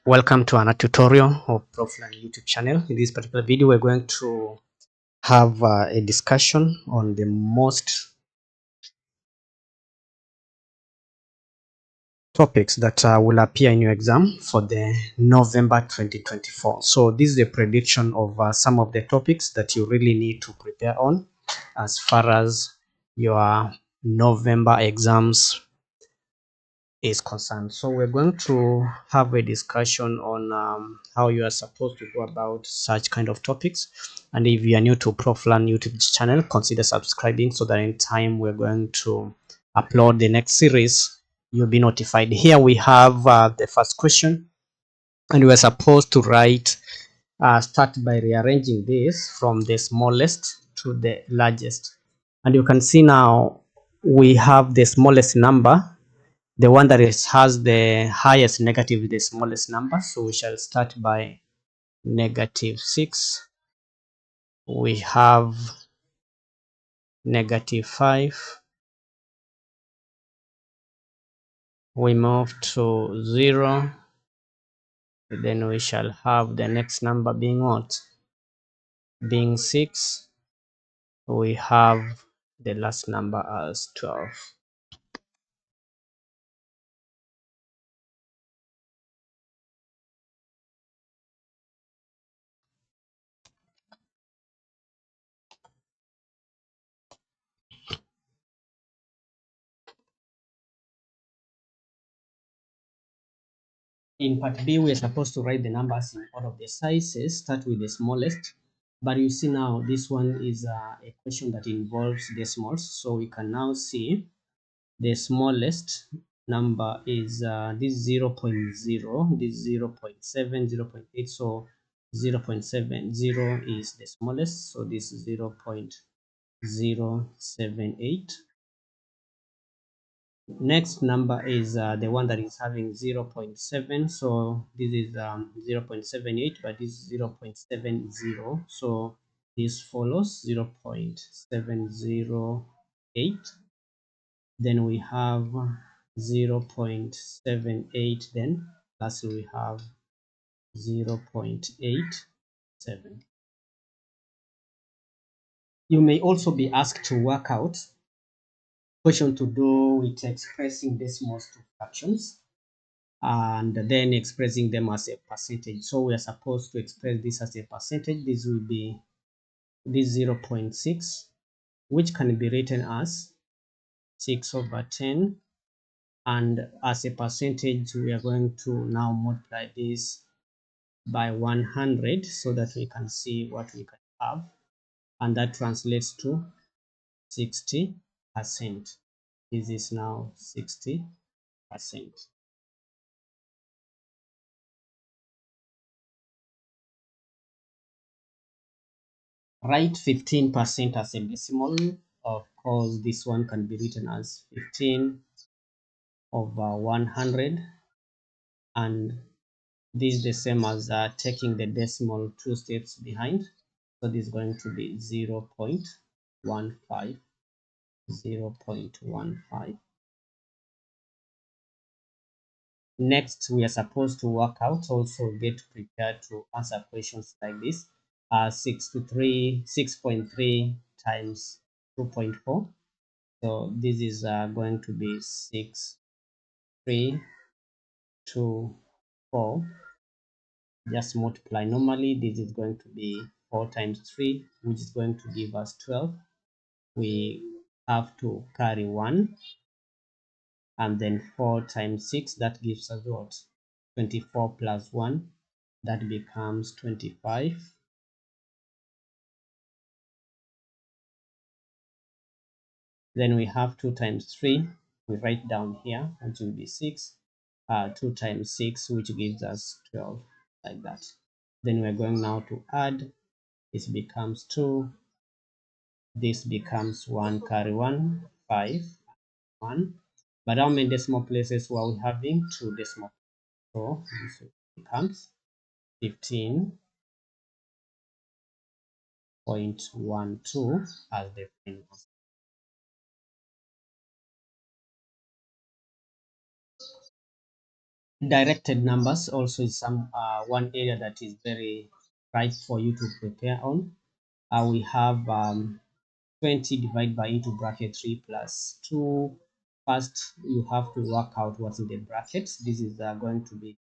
Welcome to another tutorial of Profline YouTube channel. In this particular video, we're going to have a discussion on the most topics that will appear in your exam for the November 2024. So this is a prediction of some of the topics that you really need to prepare on as far as your November exams is concerned. So we're going to have a discussion on how you are supposed to go about such kind of topics. And if you are new to Proflan YouTube channel, consider subscribing so that in time we're going to upload the next series, you'll be notified. Here we have the first question, and we're supposed to write start by rearranging this from the smallest to the largest. And you can see now we have the smallest number, the one that has the highest negative, the smallest number. So we shall start by -6. We have -5. We move to 0. Then we shall have the next number being what? Being 6. We have the last number as 12. In part B, we're supposed to write the numbers in order of the sizes, start with the smallest. But you see now, this one is a question that involves decimals. So we can now see the smallest number is this 0.0, this 0.7, 0.8. So 0.70 is the smallest. So this is 0.078. Next number is the one that is having 0.7. So this is 0.78, but this is 0.70. So this follows 0.708. Then we have 0.78. Then lastly we have 0.87. You may also be asked to work out question to do with expressing decimals to fractions and then expressing them as a percentage. So we are supposed to express this as a percentage. This will be this 0.6, which can be written as 6/10, and as a percentage we are going to now multiply this by 100 so that we can see what we can have, and that translates to 60%. This is now 60%. Write 15% as a decimal. Of course, this one can be written as 15/100, and this is the same as taking the decimal 2 steps behind. So this is going to be 0.15, 0.15. Next, we are supposed to work out, also get prepared to answer questions like this. 6.3 times 2.4. So this is going to be 6, 3, 2, 4. Just multiply normally. This is going to be 4 times 3, which is going to give us 12. We have to carry 1, and then 4 times 6, that gives us what? 24 plus 1, that becomes 25. Then we have 2 times 3, we write down here, which will be 6. 2 times 6, which gives us 12, like that. Then we're going now to add. This becomes 2. This becomes 1, carry 1, 5, 1. But how many decimal places were we having? 2 decimal. So this becomes 15.12 as the final answer. Directed numbers also is some one area that is very right for you to prepare on. We have 20 divided by into bracket 3 plus 2. First, you have to work out what's in the brackets. This is going to be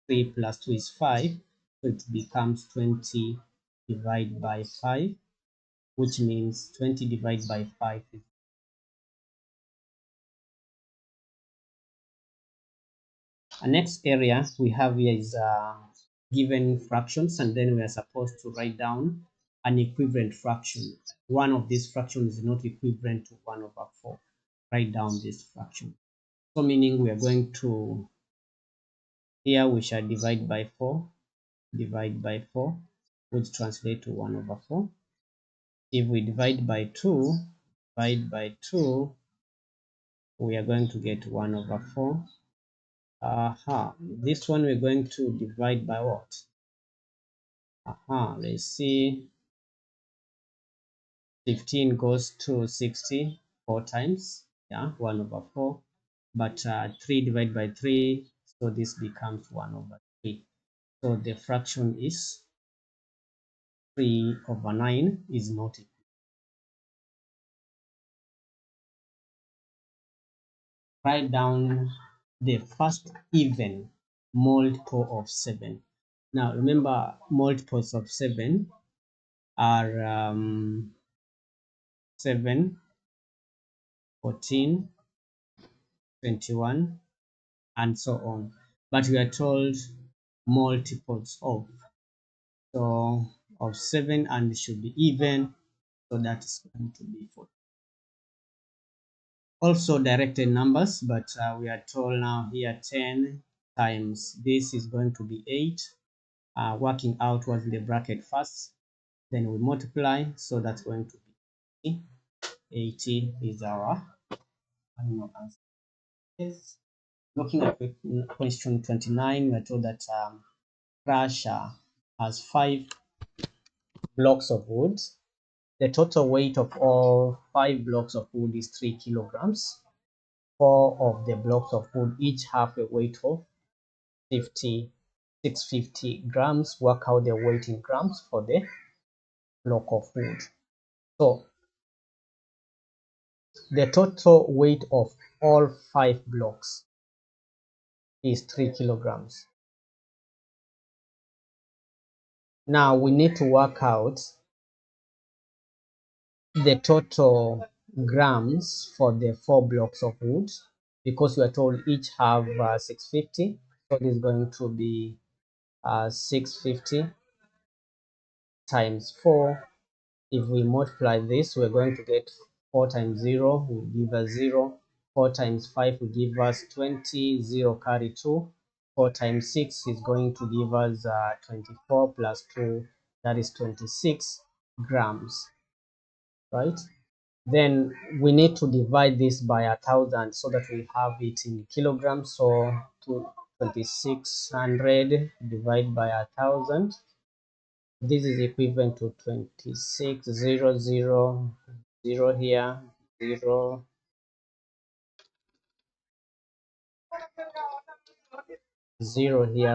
3 plus 2 is 5. So it becomes 20 divided by 5, which means 20 divided by 5 is. The next area we have here is given fractions, and then we are supposed to write down an equivalent fraction. One of these fractions is not equivalent to 1 over 4. Write down this fraction. So meaning we are going to, here we shall divide by 4, which translate to 1 over 4. If we divide by 2, we are going to get 1 over 4. This one we're going to divide by what? Let's see. 15 goes to 60 4 times. Yeah, 1 over 4. But 3 divided by 3, so this becomes 1 over 3. So the fraction is 3 over 9 is not equal. Write down the first even multiple of 7. Now remember, multiples of 7 are 7, 14, 21, and so on. But we are told multiples of, so of 7, and it should be even, so that is going to be 4. Also directed numbers, but we are told now here 10 times this is going to be 8. Working out what's in the bracket first, then we multiply, so that's going to be 80 is our final answer. Looking at question 29, we are told that Russia has 5 blocks of wood. The total weight of all 5 blocks of wood is 3 kilograms. 4 of the blocks of wood each have a weight of 650 grams. Work out the weight in grams for the block of wood. So the total weight of all 5 blocks is 3 kilograms. Now we need to work out the total grams for the 4 blocks of wood, because we are told each have 650. So this is going to be 650 times 4. If we multiply this, we're going to get 4 times 0 will give us 0. 4 times 5 will give us 20. 0 carry 2. 4 times 6 is going to give us 24 plus 2, that is 26 grams, right? Then we need to divide this by 1,000 so that we have it in kilograms. So 2600 divided by 1,000. This is equivalent to 26,000 here, 0, 0 here.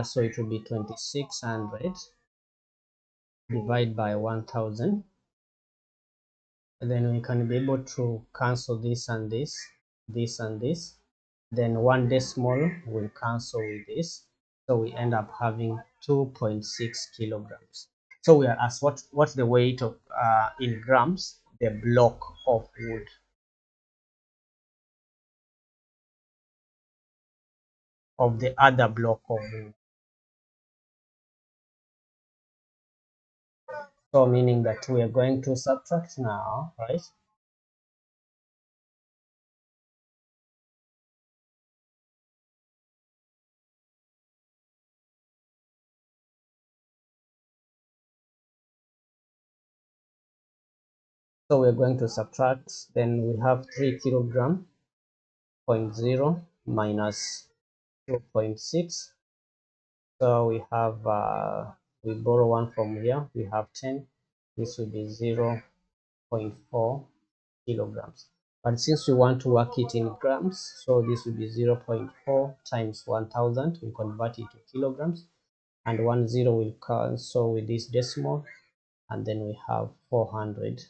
So it will be 2600 divided by 1,000. And then we can be able to cancel this and this, this and this. Then 1 decimal will cancel with this. So we end up having 2.6 kilograms. So we are asked what's the weight of in grams the block of wood. Of the other block of wood. So meaning that we are going to subtract now, right? So we're going to subtract, then we have 3 kilogram, 0.0 minus 2.6. So we have, we borrow 1 from here, we have 10. This will be 0.4 kilograms. but since we want to work it in grams, so this will be 0.4 times 1000. We convert it to kilograms, and 10 will cancel with this decimal, and then we have 400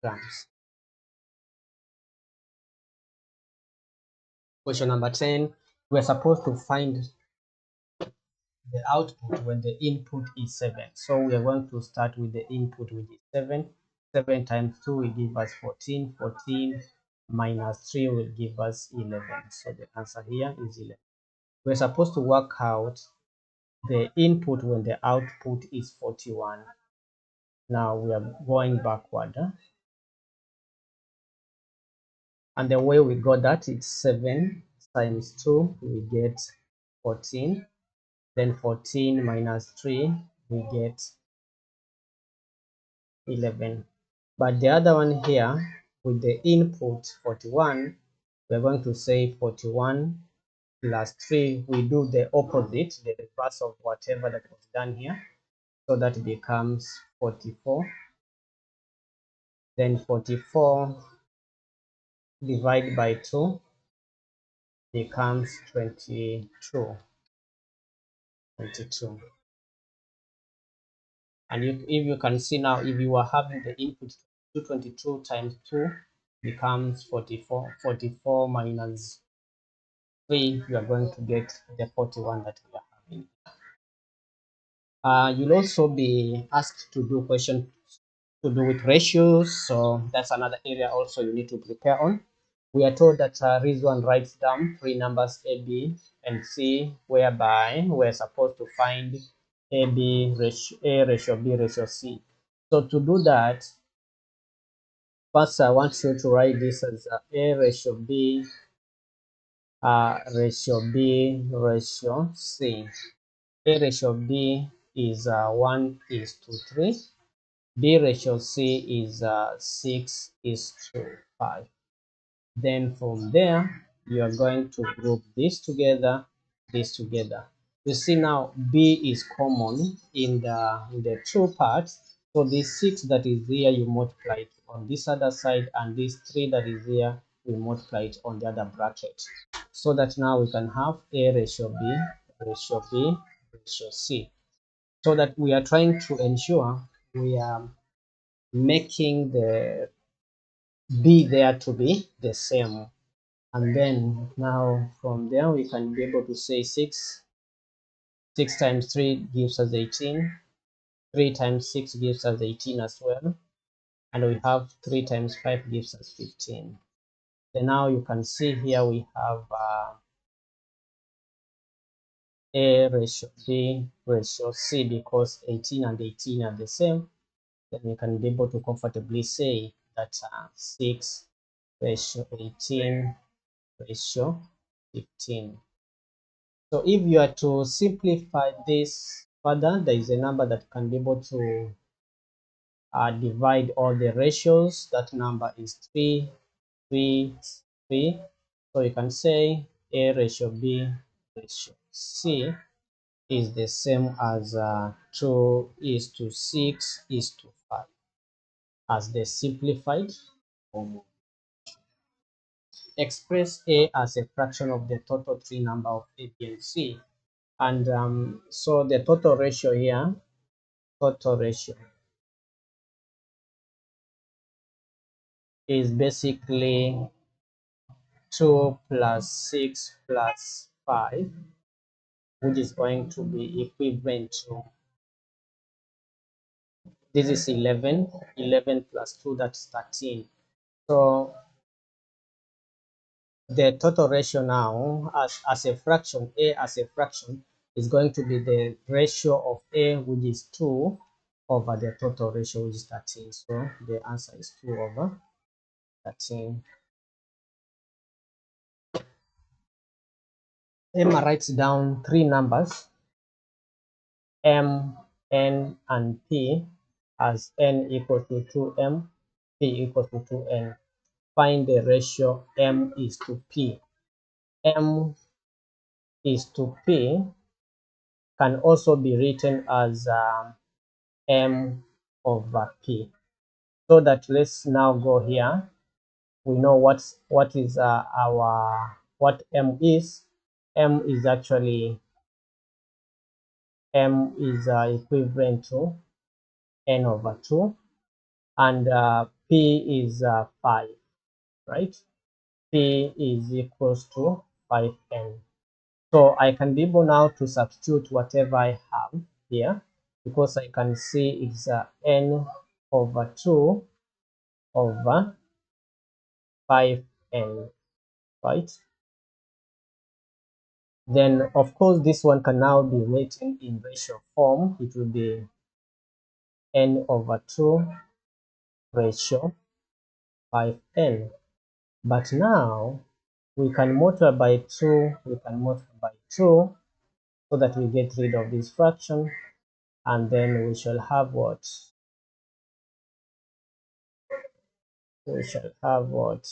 grams. Question number 10, we're supposed to find the output when the input is 7. So we are going to start with the input, which is 7. 7 times 2 will give us 14. 14 minus 3 will give us 11. So the answer here is 11. We're supposed to work out the input when the output is 41. Now we are going backward. And the way we got that, it's 7 times 2, we get 14. Then 14 minus 3, we get 11. But the other one here, with the input 41, we're going to say 41 plus 3. We do the opposite, the reverse of whatever that was done here. So that becomes 44. Then 44 divided by 2 becomes 22. And if you can see now, if you are having the input 222 times 2 becomes 44. 44 minus 3, you are going to get the 41 that we are having. You'll also be asked to do questions to do with ratios, so that's another area also you need to prepare on. We are told that Rizwan writes down three numbers A, B, and C, whereby we're supposed to find A, B, A ratio B ratio C. So to do that, first I want you to write this as A ratio B ratio B ratio C. A ratio B is 1:3. B ratio C is 6:5. Then from there, you are going to group this together, this together. You see now B is common in the two parts. So this 6 that is here, you multiply it on this other side, and this 3 that is here, we multiply it on the other bracket. So that now we can have A ratio B ratio B ratio C. So that we are trying to ensure we are making the B there to be the same. And then now from there we can be able to say 6 times 3 gives us 18. 3 times 6 gives us 18 as well, and we have 3 times 5 gives us 15. Then now you can see here we have A ratio B ratio C, because 18 and 18 are the same. Then we can be able to comfortably say that 6 ratio 18 ratio 15. So if you are to simplify this further, there is a number that can be able to divide all the ratios. That number is 3, 3, 3. So you can say A ratio B ratio C is the same as 2:6:5 as the simplified form. Express A as a fraction of the total 3 number of A, B, and C. And so the total ratio here, total ratio is basically 2 plus 6 plus 5, which is going to be equivalent to, this is 11. 11 plus 2, that's 13. So the total ratio now, as a fraction, A as a fraction, is going to be the ratio of A, which is 2, over the total ratio, which is 13. So the answer is 2 over 13. Emma writes down three numbers, M, N, and P, as N equals to 2M, P equals to 2N. Find the ratio M is to P. M is to P can also be written as M over P. So that let's now go here. we know what is our what m is. M is actually equivalent to n over 2, and p is 5, right? P is equals to 5n. So I can be able now to substitute whatever I have here, because I can see it's n over 2 over 5n, right? Then of course this one can now be written in ratio form. It will be n over 2 ratio 5n. But now we can multiply by 2, we can multiply by 2 so that we get rid of this fraction, and then we shall have what? We shall have what?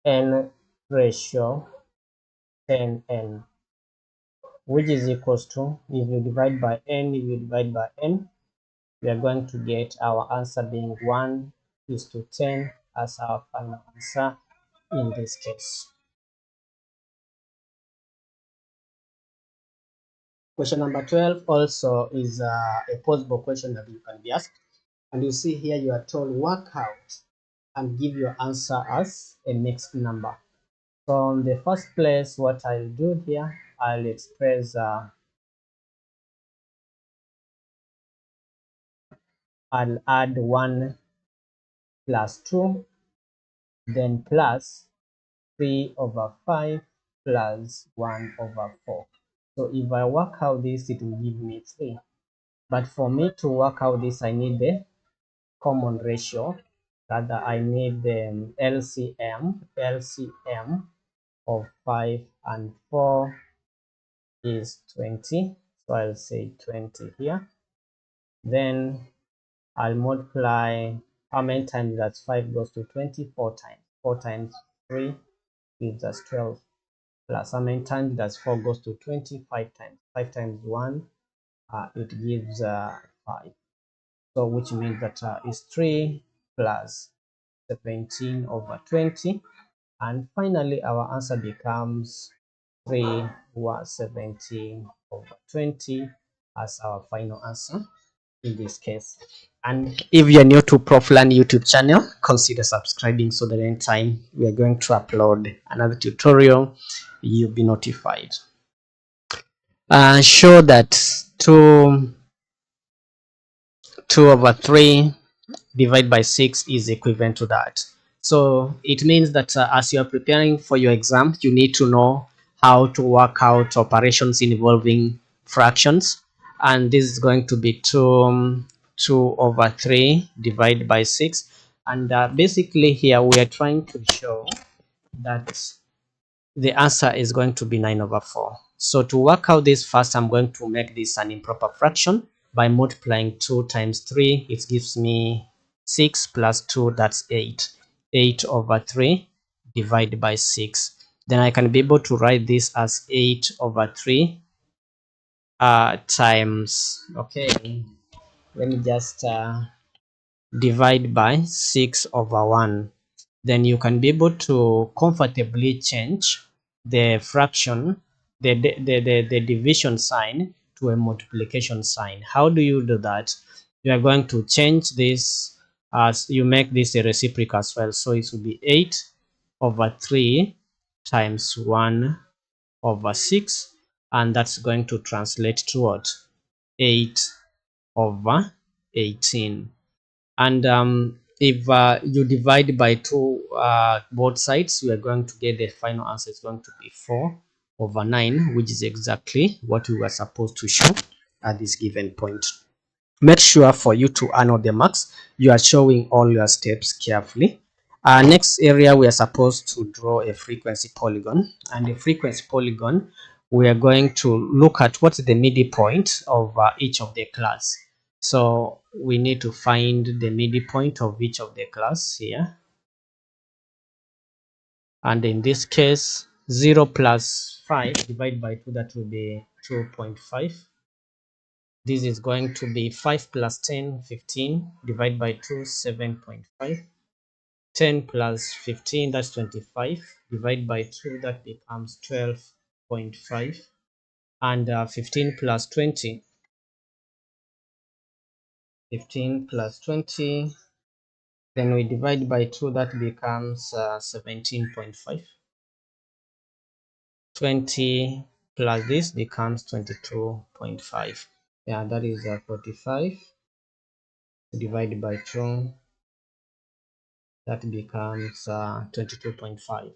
N ratio 10n, which is equals to, if you divide by n, we are going to get our answer being 1:10 as our final answer in this case. Question number 12 also is a possible question that you can be asked. And you see here you are told work out and give your answer as a mixed number. So in the first place, what I'll do here, I'll express, I'll add 1 plus 2, then plus 3 over 5 plus 1 over 4. So if I work out this, it will give me 3. But for me to work out this, I need the common ratio. Rather, I need the LCM of 5 and 4 is 20. So I'll say 20 here. Then I'll multiply, how many times that 5 goes to 20? 4 times. 4 times 3 gives us 12. Plus how many times does 4 goes to 20? 5 times. 5 times 1, it gives 5. So which means that is 3 plus 17 over 20. And finally, our answer becomes 3 was 17 over 20 as our final answer in this case. And if you're new to Proflan YouTube channel, consider subscribing so that anytime we are going to upload another tutorial, you'll be notified. Show that 2 over 3 divided by 6 is equivalent to that. So it means that as you are preparing for your exam, you need to know how to work out operations involving fractions, and this is going to be 2 over 3 divided by 6. And basically here we are trying to show that the answer is going to be 9 over 4. So to work out this, first I'm going to make this an improper fraction by multiplying 2 times 3. It gives me 6 plus 2, that's 8. 8 over 3 divided by 6. Then I can be able to write this as 8 over 3 times, okay, let me just divide by 6 over 1. Then you can be able to comfortably change the fraction, the division sign to a multiplication sign. How do you do that? You are going to change this as you make this a reciprocal as well. So it will be 8 over 3 times 1 over 6, and that's going to translate to what? 8 over 18. And if you divide by 2 both sides, we are going to get the final answer is going to be 4 over 9, which is exactly what we were supposed to show at this given point. Make sure for you to earn all the marks, you are showing all your steps carefully. Next area, we are supposed to draw a frequency polygon, and the frequency polygon, we are going to look at what's the midpoint of each of the class. So we need to find the midpoint of each of the class here, and in this case 0 plus 5 divided by 2, that will be 2.5. This is going to be 5 plus 10, 15, divided by 2, 7.5. 10 plus 15, that's 25. Divide by 2, that becomes 12.5. And 15 plus 20, 15 plus 20, then we divide by 2, that becomes 17.5. 20 plus this becomes 22.5. Yeah, that is 45 divided by 2, that becomes 22.5.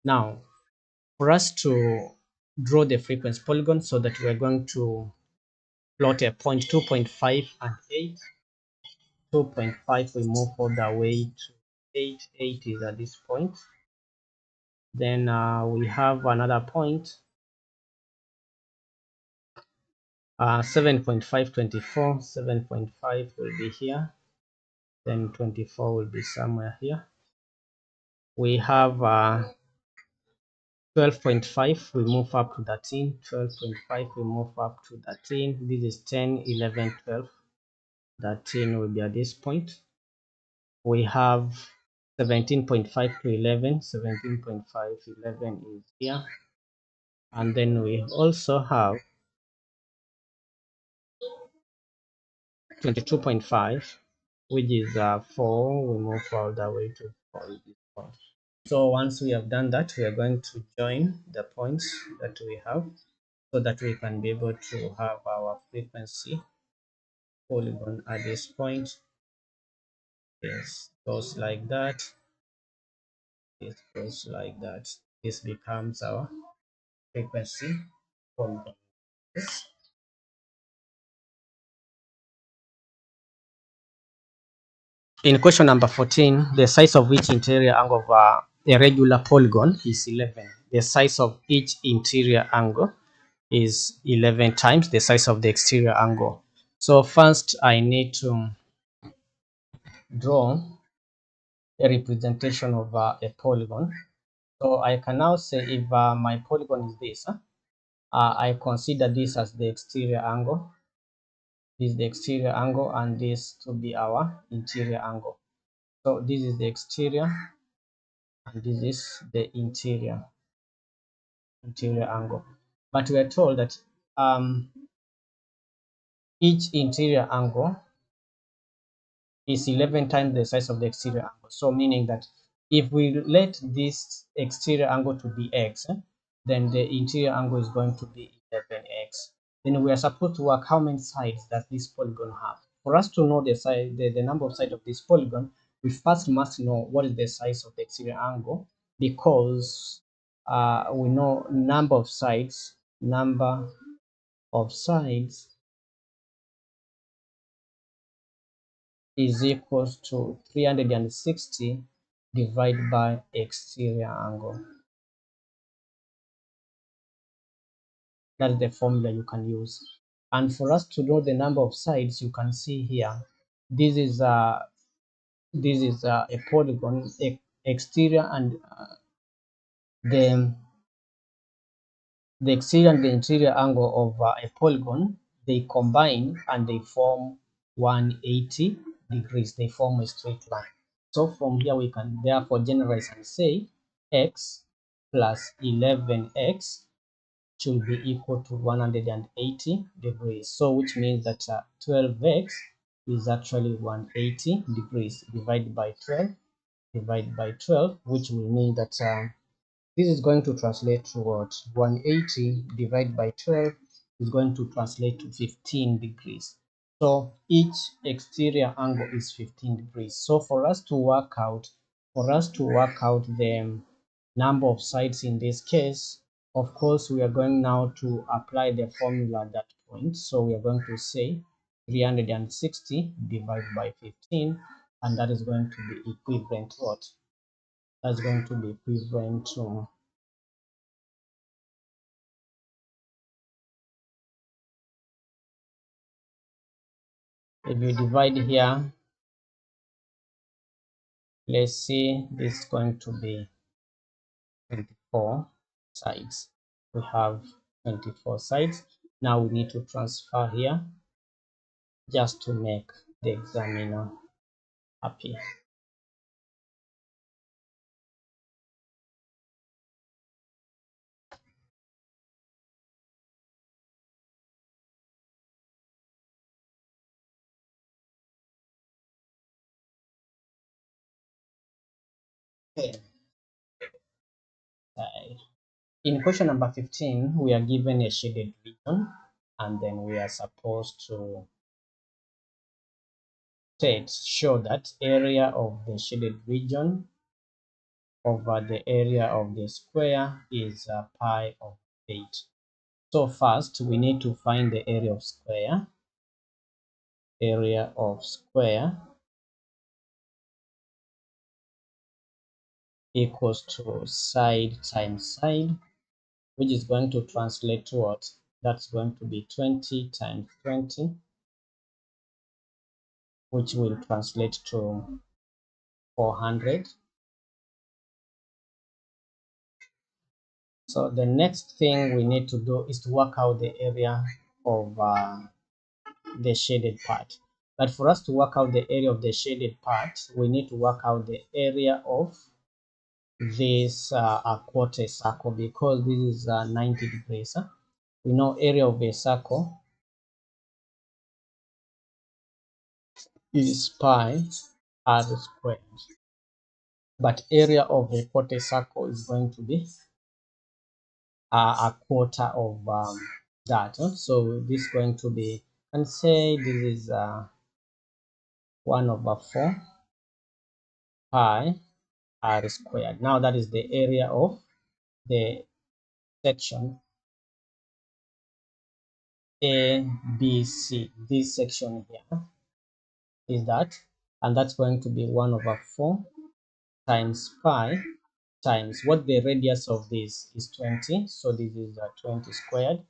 Now, for us to draw the frequency polygon, so that we're going to plot a point 2.5 and 8. 2.5 we move all the way to 8. 8 is at this point. Then we have another point, 7.5, 24. 7.5 will be here. Then 24 will be somewhere here. We have 12.5, we move up to 13. 12.5, we move up to 13. This is 10, 11, 12. 13 will be at this point. We have 17.5 to 11. 17.5, 11 is here. And then we also have 22.5, which is 4. We move all the way to 4 is this point. So once we have done that, we are going to join the points that we have, so that we can be able to have our frequency polygon at this point. This goes like that. This goes like that. This becomes our frequency polygon. In question number 14, the size of each interior angle of a regular polygon is 11. The size of each interior angle is 11 times the size of the exterior angle. So first I need to draw a representation of a polygon. So I can now say, if my polygon is this, I consider this as the exterior angle. This is the exterior angle, and this to be our interior angle. So this is the exterior, and this is the interior angle. But we are told that each interior angle is 11 times the size of the exterior angle. So meaning that if we let this exterior angle to be x, then the interior angle is going to be 11x. Then we are supposed to work how many sides does this polygon have. For us to know the size, the number of sides of this polygon, we first must know what is the size of the exterior angle, because we know number of sides is equals to 360 divided by exterior angle. That's the formula you can use. And for us to know the number of sides, you can see here, this is a polygon, exterior and the exterior and the interior angle of a polygon, they combine and they form 180 degrees. They form a straight line. So from here we can therefore generalize and say x plus 11x should be equal to 180 degrees. So which means that 12x is actually 180 degrees divided by 12, which will mean that this is going to translate to what? 180 divided by 12 is going to translate to 15 degrees. So each exterior angle is 15 degrees. So for us to work out the number of sides in this case, of course, we are going now to apply the formula at that point. So we are going to say 360 divided by 15, and that is going to be equivalent to what? That's going to be equivalent to if you divide here, let's see, this is going to be 24 sides. We have 24 sides. Now we need to transfer here. just to make the examiner happy. Okay. In question number 15, we are given a shaded region, and then we are supposed to show that area of the shaded region over the area of the square is pi of 8. So first, we need to find the area of square. Area of square equals to side times side, which is going to translate to what? That's going to be 20 times 20, which will translate to 400. So the next thing we need to do is to work out the area of the shaded part. But for us to work out the area of the shaded part, we need to work out the area of this a quarter circle, because this is 90 degrees. We know area of a circle is pi r squared, but area of a quarter circle is going to be a quarter of that. So this is going to be, and say this is 1 over 4 pi r squared. Now that is the area of the section A, B, C. This section here is that, and that's going to be 1 over 4 times pi times what the radius of this is 20. So this is 20 squared,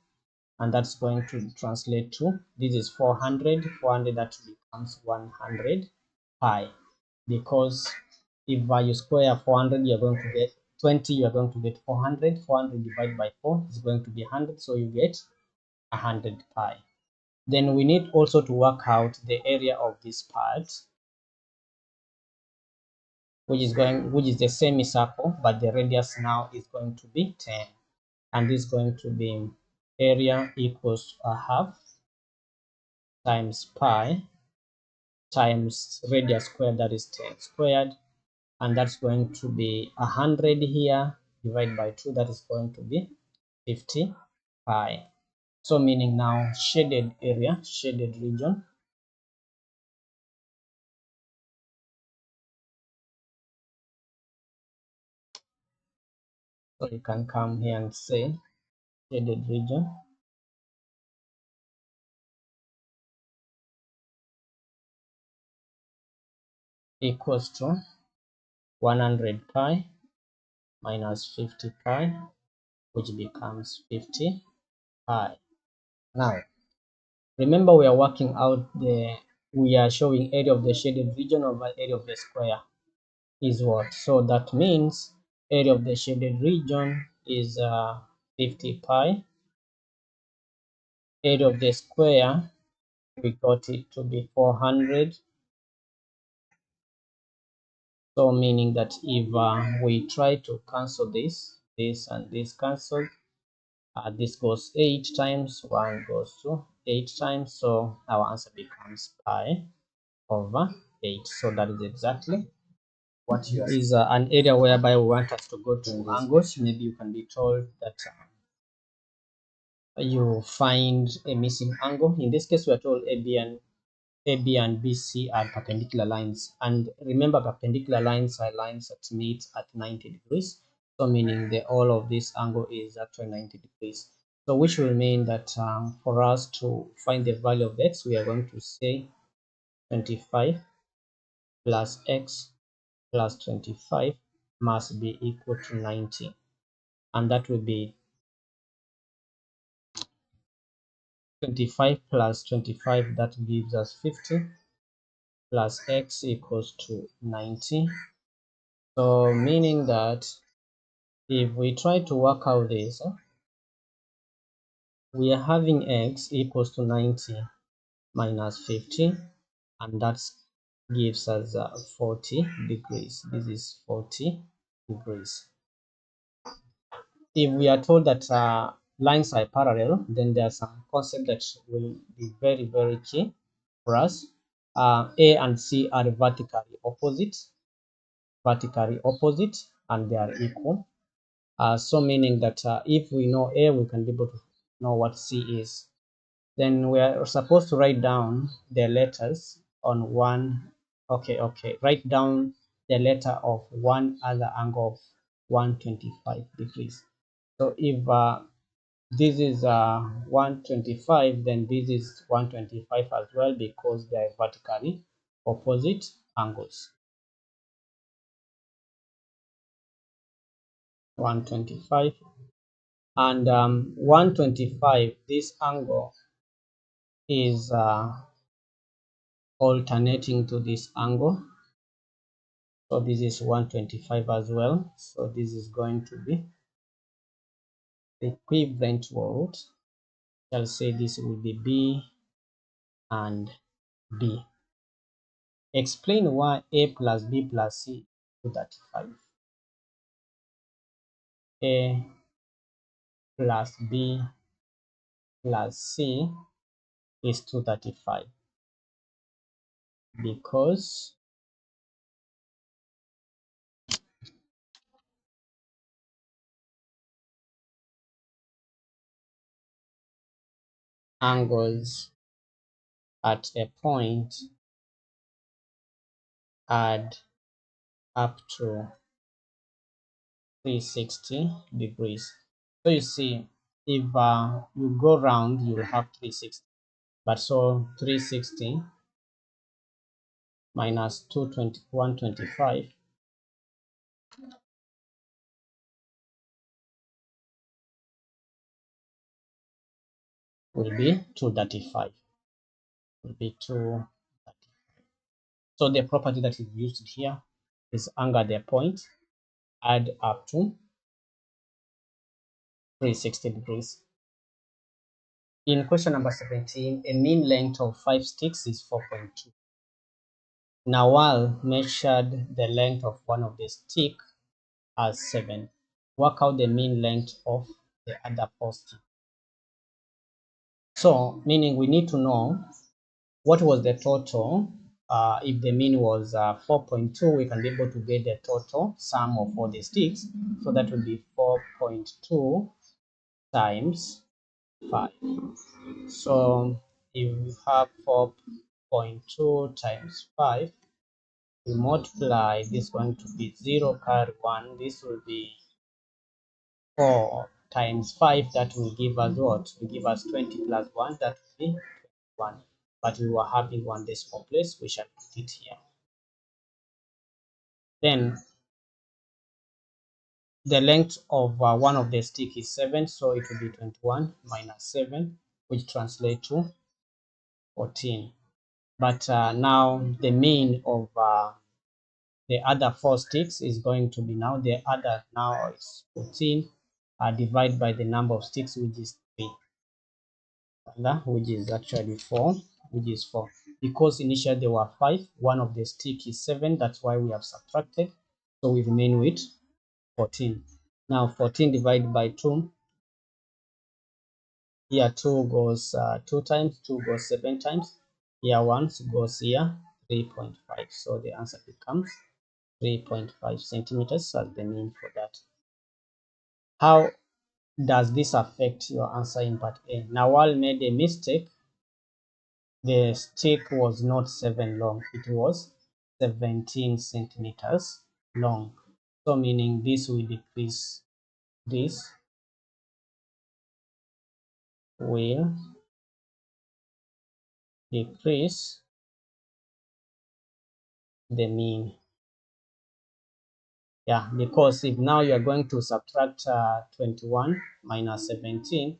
and that's going to translate to, this is 400, that becomes 100 pi, because if you square 400, you're going to get 20, you're going to get 400. 400 divided by 4 is going to be 100, so you get 100 pi. Then we need also to work out the area of this part, which is the semicircle, but the radius now is going to be 10, and this is going to be area equals a half times pi times radius squared, that is 10 squared, and that's going to be 100 here divided by 2, that is going to be 50 pi. So meaning now shaded area, shaded region, so you can come here and say shaded region equals to 100 pi minus 50 pi, which becomes 50 pi. Now remember, we are working out we are showing area of the shaded region over area of the square is what? So that means area of the shaded region is 50 pi. Area of the square, we got it to be 400. So meaning that if we try to cancel this and this cancel, this goes 8 times, 1 goes to 8 times, so our answer becomes pi over 8. So that is exactly what is an area whereby we want us to go to angles. Maybe you can be told that you find a missing angle. In this case, we are told AB and BC are perpendicular lines, and remember, perpendicular lines are lines that meet at 90 degrees. So meaning that all of this angle is actually 90 degrees. So which will mean that for us to find the value of x, we are going to say 25 plus x plus 25 must be equal to 90, and that will be 25 plus 25, that gives us 50, plus x equals to 90. So meaning that if we try to work out this, we are having x equals to 90, minus 50, and that gives us 40 degrees. This is 40 degrees. If we are told that lines are parallel, then there are some concepts that will be very, very key for us. A and C are vertically opposite, and they are equal. So meaning that if we know A, we can be able to know what C is. Then we are supposed to write down the letters on one. Okay, write down the letter of one other angle of 125 degrees. So if this is 125, then this is 125 as well, because they are vertically opposite angles. 125 and 125, this angle is alternating to this angle, so this is 125 as well. So this is going to be the equivalent root. I'll say this will be B and B. Explain why A plus B plus C to 35. A plus B plus C is 235 because angles at a point add up to 360 degrees. So you see, if you go round, you will have 360. But so 360 minus 125 will be 235. Will be 235. So the property that is used here is angle at the point add up to 360 degrees. In question number 17, a mean length of 5 sticks is 4.2. Nawal measured the length of one of the sticks as 7. Work out the mean length of the other 4 sticks. So, meaning we need to know what was the total. If the mean was 4.2, we can be able to get the total sum of all the sticks. So that will be 4.2 times 5. So if we have 4.2 times 5, we multiply, this is going to be 0 carry 1. This will be 4 times 5. That will give us what? Will give us 20 plus 1. That will be 1. But we were having one decimal place. We shall put it here. Then the length of one of the stick is 7, so it will be 21 minus 7, which translates to 14. But now the mean of the other 4 sticks is going to be now the other now is 14 divided by the number of sticks, which is 3, which is actually 4, which is 4. Because initially there were 5, one of the stick is 7, that's why we have subtracted, so we remain with 14. Now 14 divided by 2, here 2 goes 2 times, 2 goes 7 times, here 1 goes here 3.5. So the answer becomes 3.5 centimeters as the mean for that. How does this affect your answer in part A? Nawal made a mistake. The stick was not 7 long, it was 17 centimeters long. So meaning this will decrease, this will decrease the mean. Yeah, because if now you are going to subtract 21 minus 17,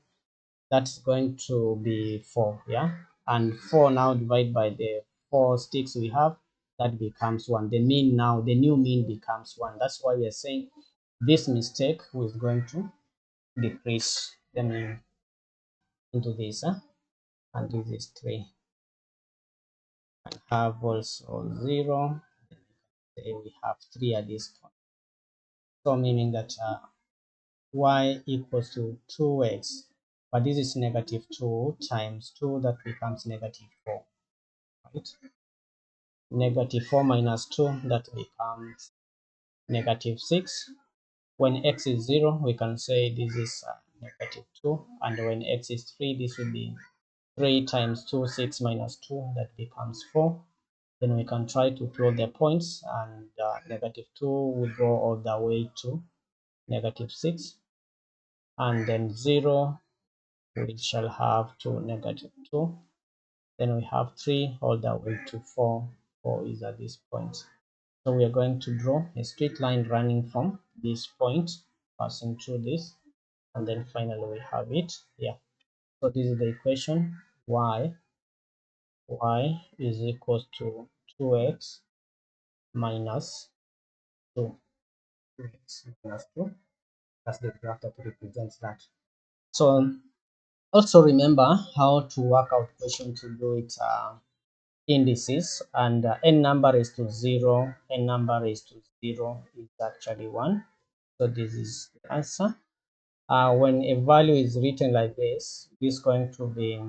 that's going to be 4. Yeah, and 4 now divided by the 4 sticks we have, that becomes 1. The mean now, the new mean becomes 1. That's why we are saying this mistake is going to decrease the mean into this, and this is 3. and have also 0. Say we have 3 at this point. So meaning that y equals to 2x, but this is negative 2 times 2, that becomes negative 4, right? Negative 4 minus 2, that becomes negative 6. When x is 0, we can say this is negative 2, and when x is 3, this will be 3 times 2, 6 minus 2, that becomes 4. Then we can try to plot the points, and negative 2 will go all the way to negative 6, and then 0 we shall have to negative 2. Then we have 3 all the way to 4. 4 is at this point. So we are going to draw a straight line running from this point, passing through this, and then finally we have it here. So this is the equation: y is equals to 2x minus 2. 2x minus 2. That's the graph that represents that. So also remember how to work out question to do it indices, and n number is to 0, n number is to 0 is actually 1. So this is the answer. When a value is written like this is going to be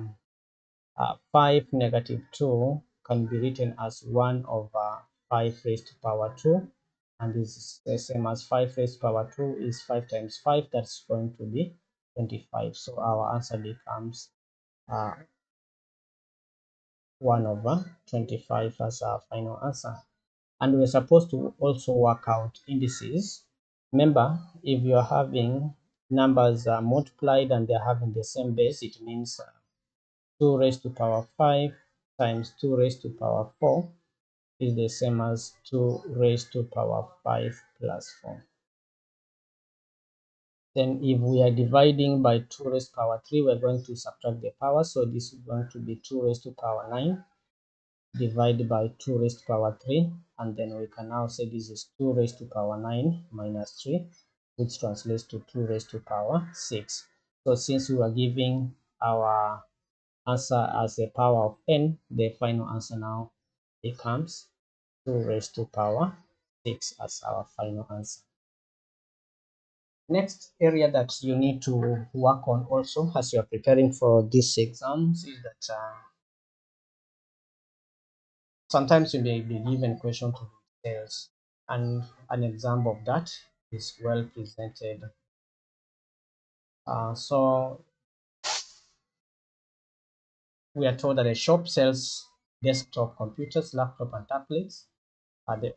5 negative 2 can be written as 1 over 5 raised to power 2, and this is the same as 5 raised to power 2 is 5 times 5, that's going to be 25. So our answer becomes 1 over 25 as our final answer. And we're supposed to also work out indices. Remember, if you're having numbers multiplied and they're having the same base, it means 2 raised to power 5 times 2 raised to power 4 is the same as 2 raised to power 5 plus 4. Then if we are dividing by 2 raised to power 3, we're going to subtract the power. So this is going to be 2 raised to power 9 divided by 2 raised to power 3. And then we can now say this is 2 raised to power 9 minus 3, which translates to 2 raised to power 6. So since we are giving our answer as a power of n, the final answer now becomes 2 raised to power 6 as our final answer. Next area that you need to work on also as you are preparing for these exams is that sometimes you may be given question to details, and an example of that is well presented. So we are told that a shop sells desktop computers, laptop, and tablets. The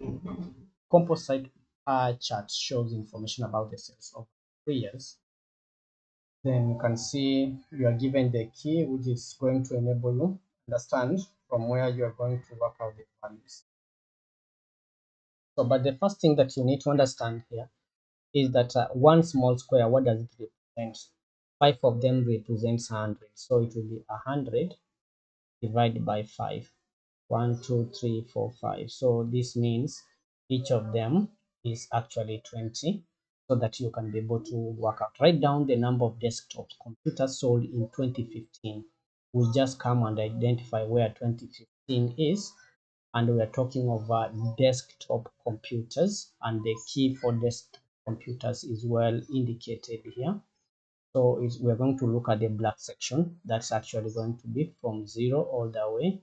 composite chart shows information about the sales of 3 years. Then you can see you are given the key, which is going to enable you understand from where you are going to work out the values. So, but the first thing that you need to understand here is that one small square, what does it represent? 5 of them represents 100. So it will be 100 divided by 5. 1, 2, 3, 4, 5. So this means each of them is actually 20, so that you can be able to work out. Write down the number of desktop computers sold in 2015. We just come and identify where 2015 is, and we are talking of desktop computers, and the key for desktop computers is well indicated here. So we're going to look at the black section. That's actually going to be from 0 all the way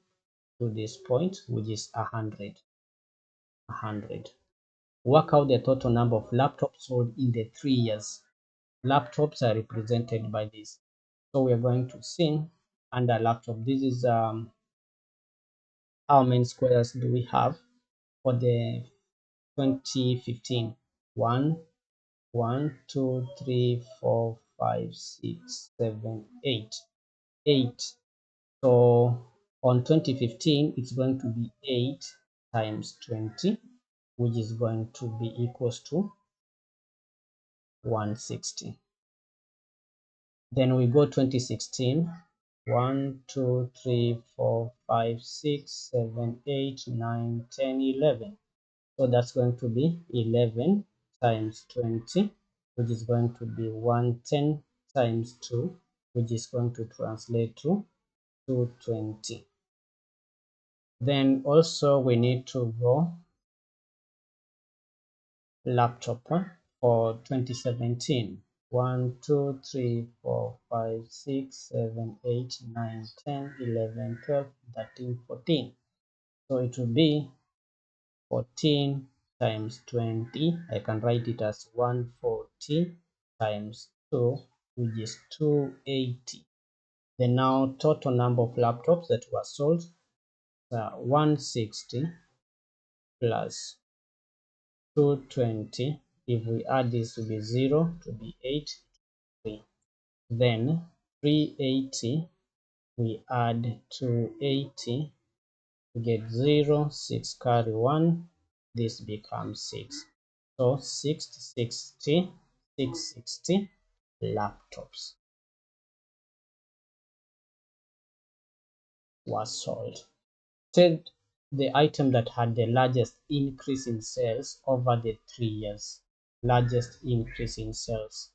to this point, which is 100. Work out the total number of laptops sold in the 3 years. Laptops are represented by this. So we are going to see under laptop, this is how many squares do we have for the 2015? 1, 1, 2, 3, 4, 5, 6, 7, 8. 8. So on 2015, it's going to be 8 times 20, which is going to be equals to 160. Then we go 2016, 1, 2, 3, 4, 5, 6, 7, 8, 9, 10, 11. So that's going to be 11 times 20, which is going to be 110 times 2, which is going to translate to 220. Then also we need to go laptop for 2017. 1, 2, 3, 4, 5, 6, 7, 8, 9, 10, 11, 12, 13, 14. So it will be 14 times 20. I can write it as 140 times 2, which is 280. The now total number of laptops that were sold, 160 plus 220. If we add this to be 0 to be 8, 3. Then 380, we add 280 to get 0, 6 carry 1, this becomes 6. So 660 laptops were sold. Take the item that had the largest increase in sales over the 3 years. Largest increase in sales.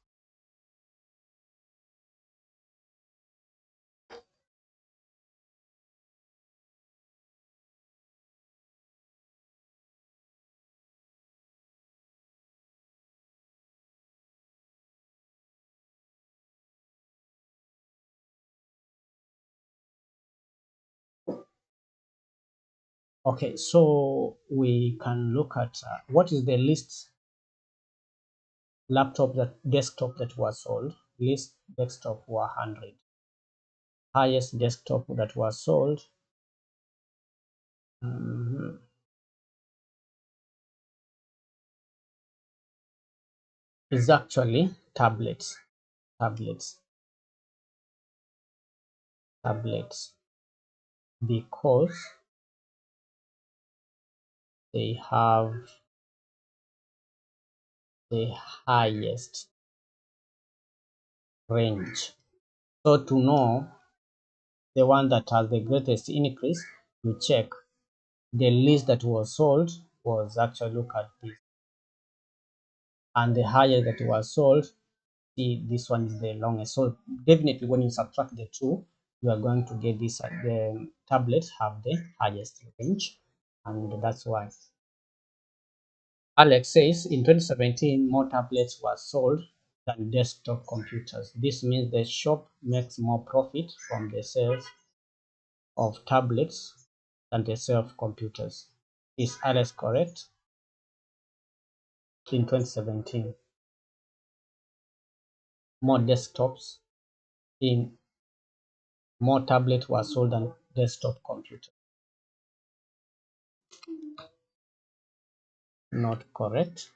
Okay, so we can look at what is the least desktop that was sold. Least desktop were 100. Highest desktop that was sold is actually tablets. Because they have the highest range. So to know the one that has the greatest increase, you check the list that was sold was actually, look at this, and the highest that was sold, see this one is the longest. So definitely when you subtract the two, you are going to get this, the tablets have the highest range, and that's why. Alex says in 2017 more tablets were sold than desktop computers. This means the shop makes more profit from the sales of tablets than the sale of computers. Is Alex correct? In 2017, more desktops in more tablets were sold than desktop computers. Not correct,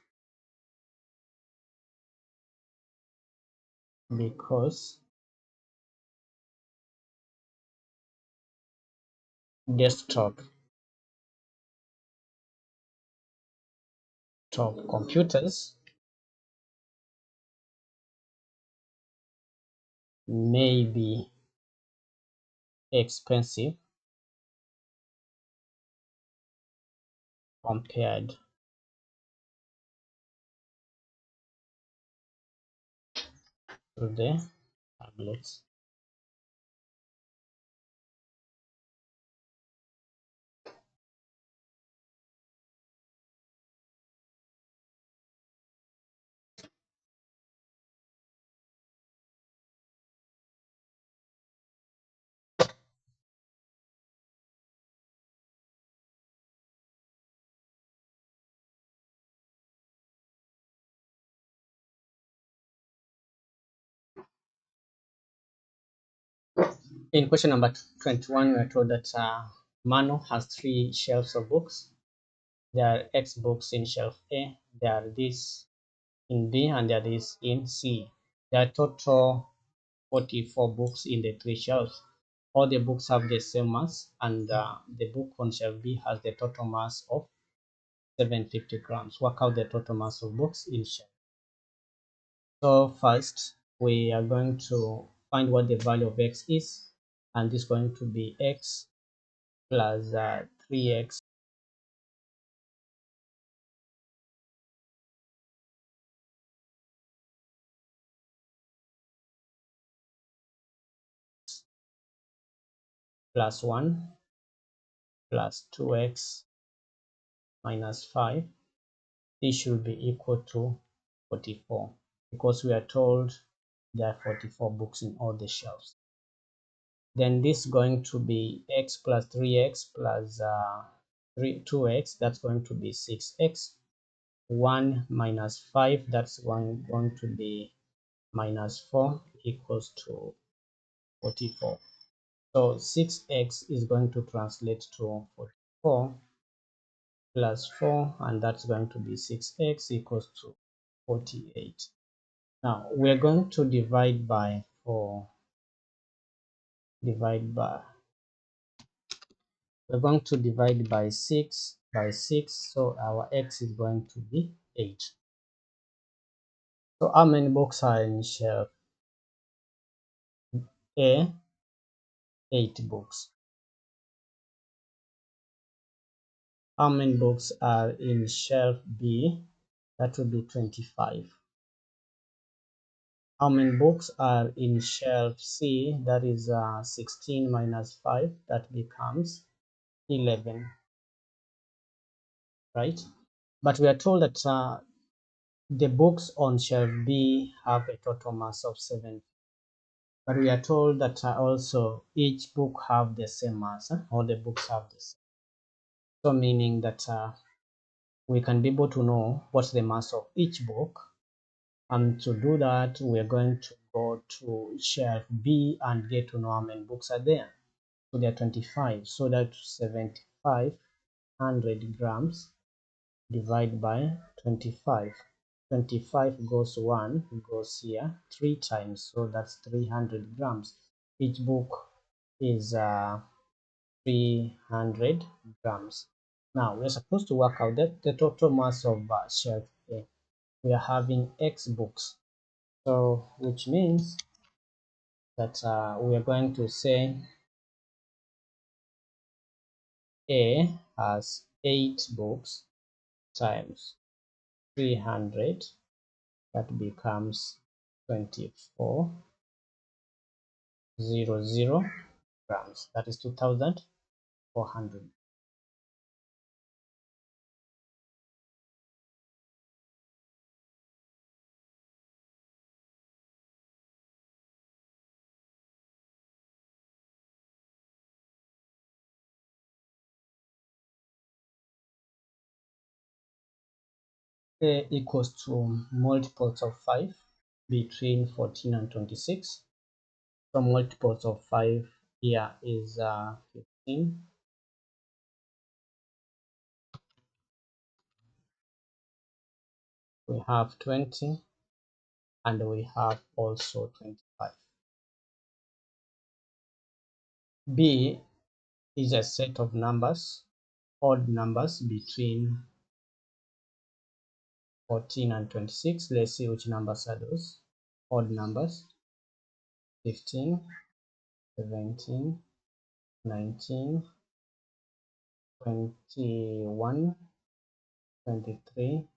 because desktop computers may be expensive compared to the tablets. In question number 21, we are told that Mano has 3 shelves of books. There are X books in shelf A, there are these in B, and there is in C. There are total 44 books in the 3 shelves. All the books have the same mass, and the book on shelf B has the total mass of 750 grams. Work out the total mass of books in shelf. So first, we are going to find what the value of X is, and this is going to be X plus 3X plus 1 plus 2x minus 5. This should be equal to 44 because we are told there are 44 books in all the shelves. Then this is going to be x plus 3x plus 2x, that's going to be 6x. 1 minus 5, that's going to be minus 4 equals to 44. So 6x is going to translate to 44 plus 4, and that's going to be 6x equals to 48. Now we're going to divide by 4. We're going to divide by 6 so our x is going to be 8. So how many books are in shelf A? 8 books. How many books are in shelf B? That will be 25. How many books are in shelf C? That is 16 minus 5, that becomes 11, right? But we are told that the books on shelf B have a total mass of 7. But we are told that also each book have the same mass. All the books have this. So meaning that we can be able to know what's the mass of each book. And to do that, we're going to go to shelf B and get to know how many books are there. So there are 25. So that's 7,500 grams divided by 25. 25 goes 1, goes here 3 times. So that's 300 grams. Each book is 300 grams. Now we're supposed to work out the total mass of shelf A. We are having X books. So which means that we are going to say A has 8 books times 300, that becomes 2400 grams, that is 2400. A equals to multiples of 5 between 14 and 26. So multiples of 5 here is 15. We have 20 and we have also 25. B is a set of numbers, odd numbers between 14 and 26. Let's see which numbers are those. Odd numbers: 15, 17, 19, 21, 23,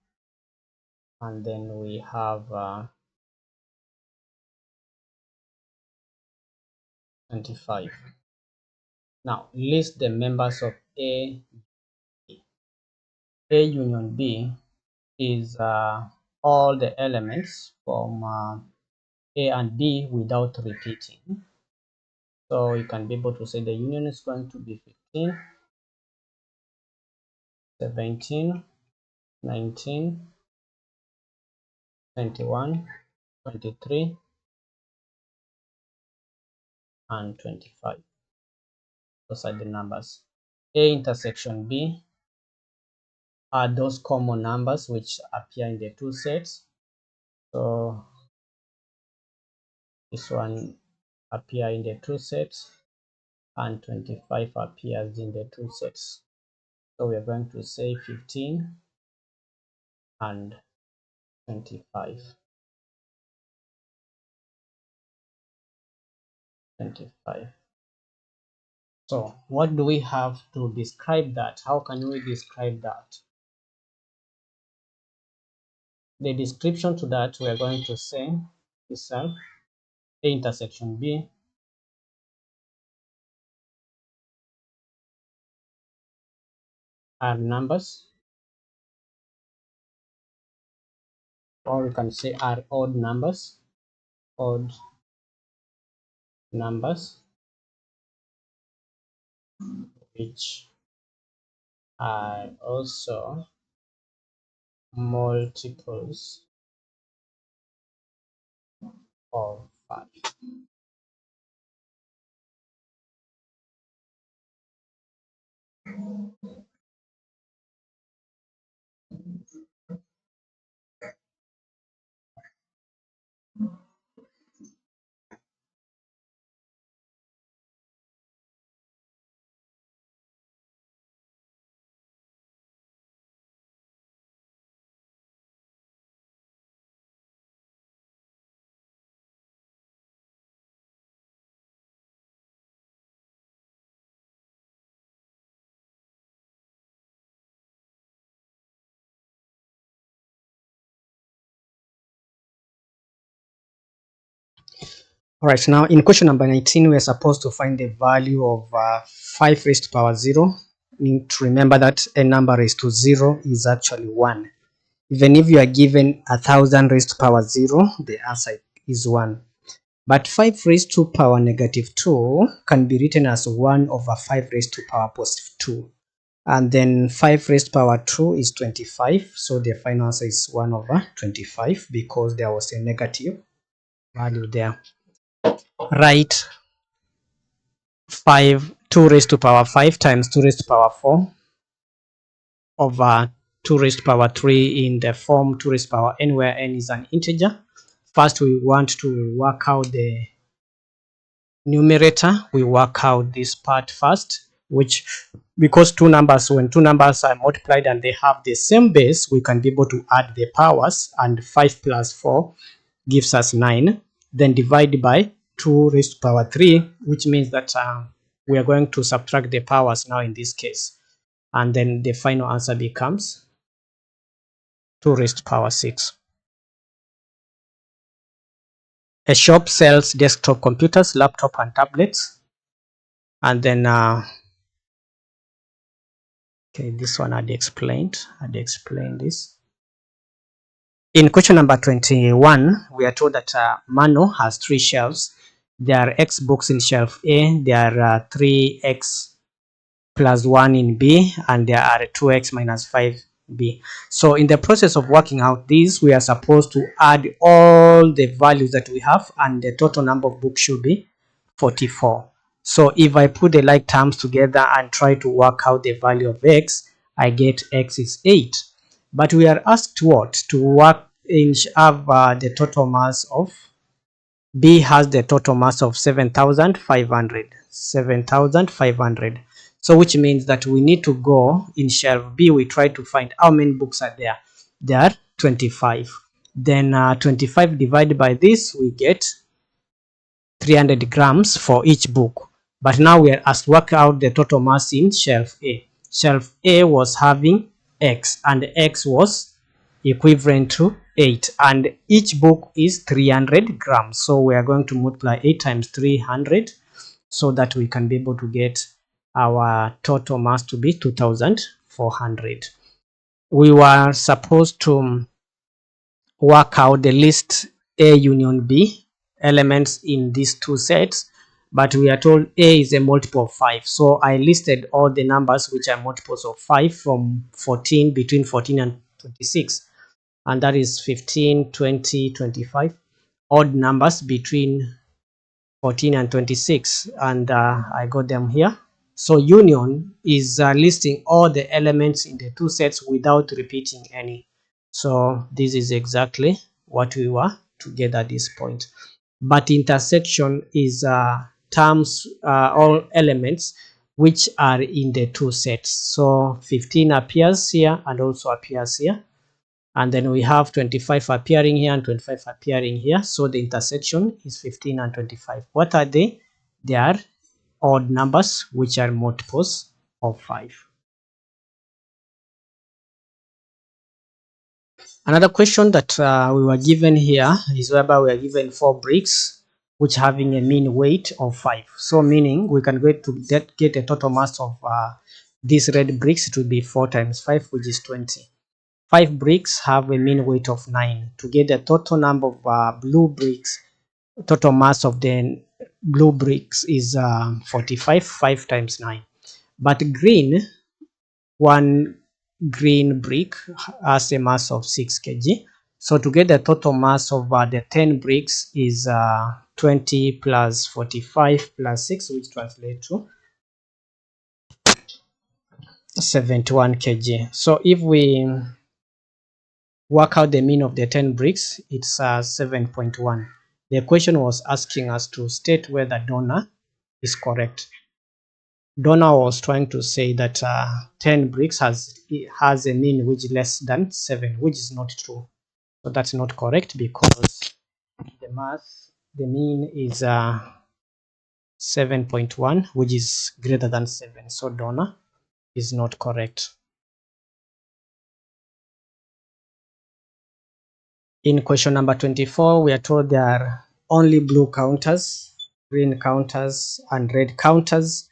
and then we have 25. Now list the members of A. A union B is all the elements from A and B without repeating. So you can be able to say the union is going to be 15, 17, 19, 21, 23, and 25. Those are the numbers. A intersection B are those common numbers which appear in the two sets. So this one appear in the two sets and 25 appears in the two sets. So we are going to say 15 and 25. 25. So what do we have to describe that? How can we describe that? The description to that, we are going to say itself A intersection B are numbers, or you can say are odd numbers, odd numbers which are also multiples of 5. All right, now in question number 19, we are supposed to find the value of 5 raised to power 0. You need to remember that a number raised to 0 is actually 1. Even if you are given 1,000 raised to power 0, the answer is 1. But 5 raised to power negative 2 can be written as 1 over 5 raised to power positive 2. And then 5 raised to power 2 is 25. So the final answer is 1 over 25 because there was a negative value there. Write 2 raised to power 5 times 2 raised to power 4 over 2 raised to power 3 in the form 2 raised to power n, where n is an integer. First, we want to work out the numerator. We work out this part first, which, because when two numbers are multiplied and they have the same base, we can be able to add the powers, and 5 plus 4 gives us 9. Then divide by 2 raised to power 3, which means that we are going to subtract the powers now in this case. And then the final answer becomes 2 raised to power 6. A shop sells desktop computers, laptop, and tablets. And then, okay, this one I'd explained this. In question number 21, we are told that Mano has 3 shelves. There are X books in shelf A, there are 3X plus 1 in B, and there are 2X minus 5B. So in the process of working out these, we are supposed to add all the values that we have, and the total number of books should be 44. So if I put the like terms together and try to work out the value of X, I get X is 8. But we are asked what? To work in the total mass of B has the total mass of 7,500. 7,500. So which means that we need to go in shelf B. We try to find how many books are there. There are 25. Then 25 divided by this, we get 300 grams for each book. But now we are asked to work out the total mass in shelf A. Shelf A was having X, and X was equivalent to 8, and each book is 300 grams. So we are going to multiply 8 times 300 so that we can be able to get our total mass to be 2,400. We were supposed to work out the list A union B elements in these two sets, but we are told A is a multiple of 5. So I listed all the numbers which are multiples of 5 from 14, between 14 and 26. And that is 15, 20, 25. Odd numbers between 14 and 26, and I got them here. So union is listing all the elements in the two sets without repeating any. So this is exactly what we were to get at this point. But intersection is terms, all elements which are in the two sets. So 15 appears here and also appears here. And then we have 25 appearing here and 25 appearing here. So the intersection is 15 and 25. What are they? They are odd numbers which are multiples of 5. Another question that we were given here is whereby we are given 4 bricks which having a mean weight of 5. So meaning we can get a total mass of these red bricks, it will be 4 times 5, which is 20. 5 bricks have a mean weight of 9. To get the total number of blue bricks, total mass of the blue bricks is 45. 5 times 9. But one green brick has a mass of 6 kg. So to get the total mass of the 10 bricks is 20 plus 45 plus 6, which translates to 71 kg. So if we work out the mean of the 10 bricks, it's 7.1. The question was asking us to state whether donor is correct. Donor was trying to say that 10 bricks has a mean which is less than 7, which is not true. So that's not correct because the mean is 7.1, which is greater than 7. So donor is not correct. In question number 24, we are told there are only blue counters, green counters, and red counters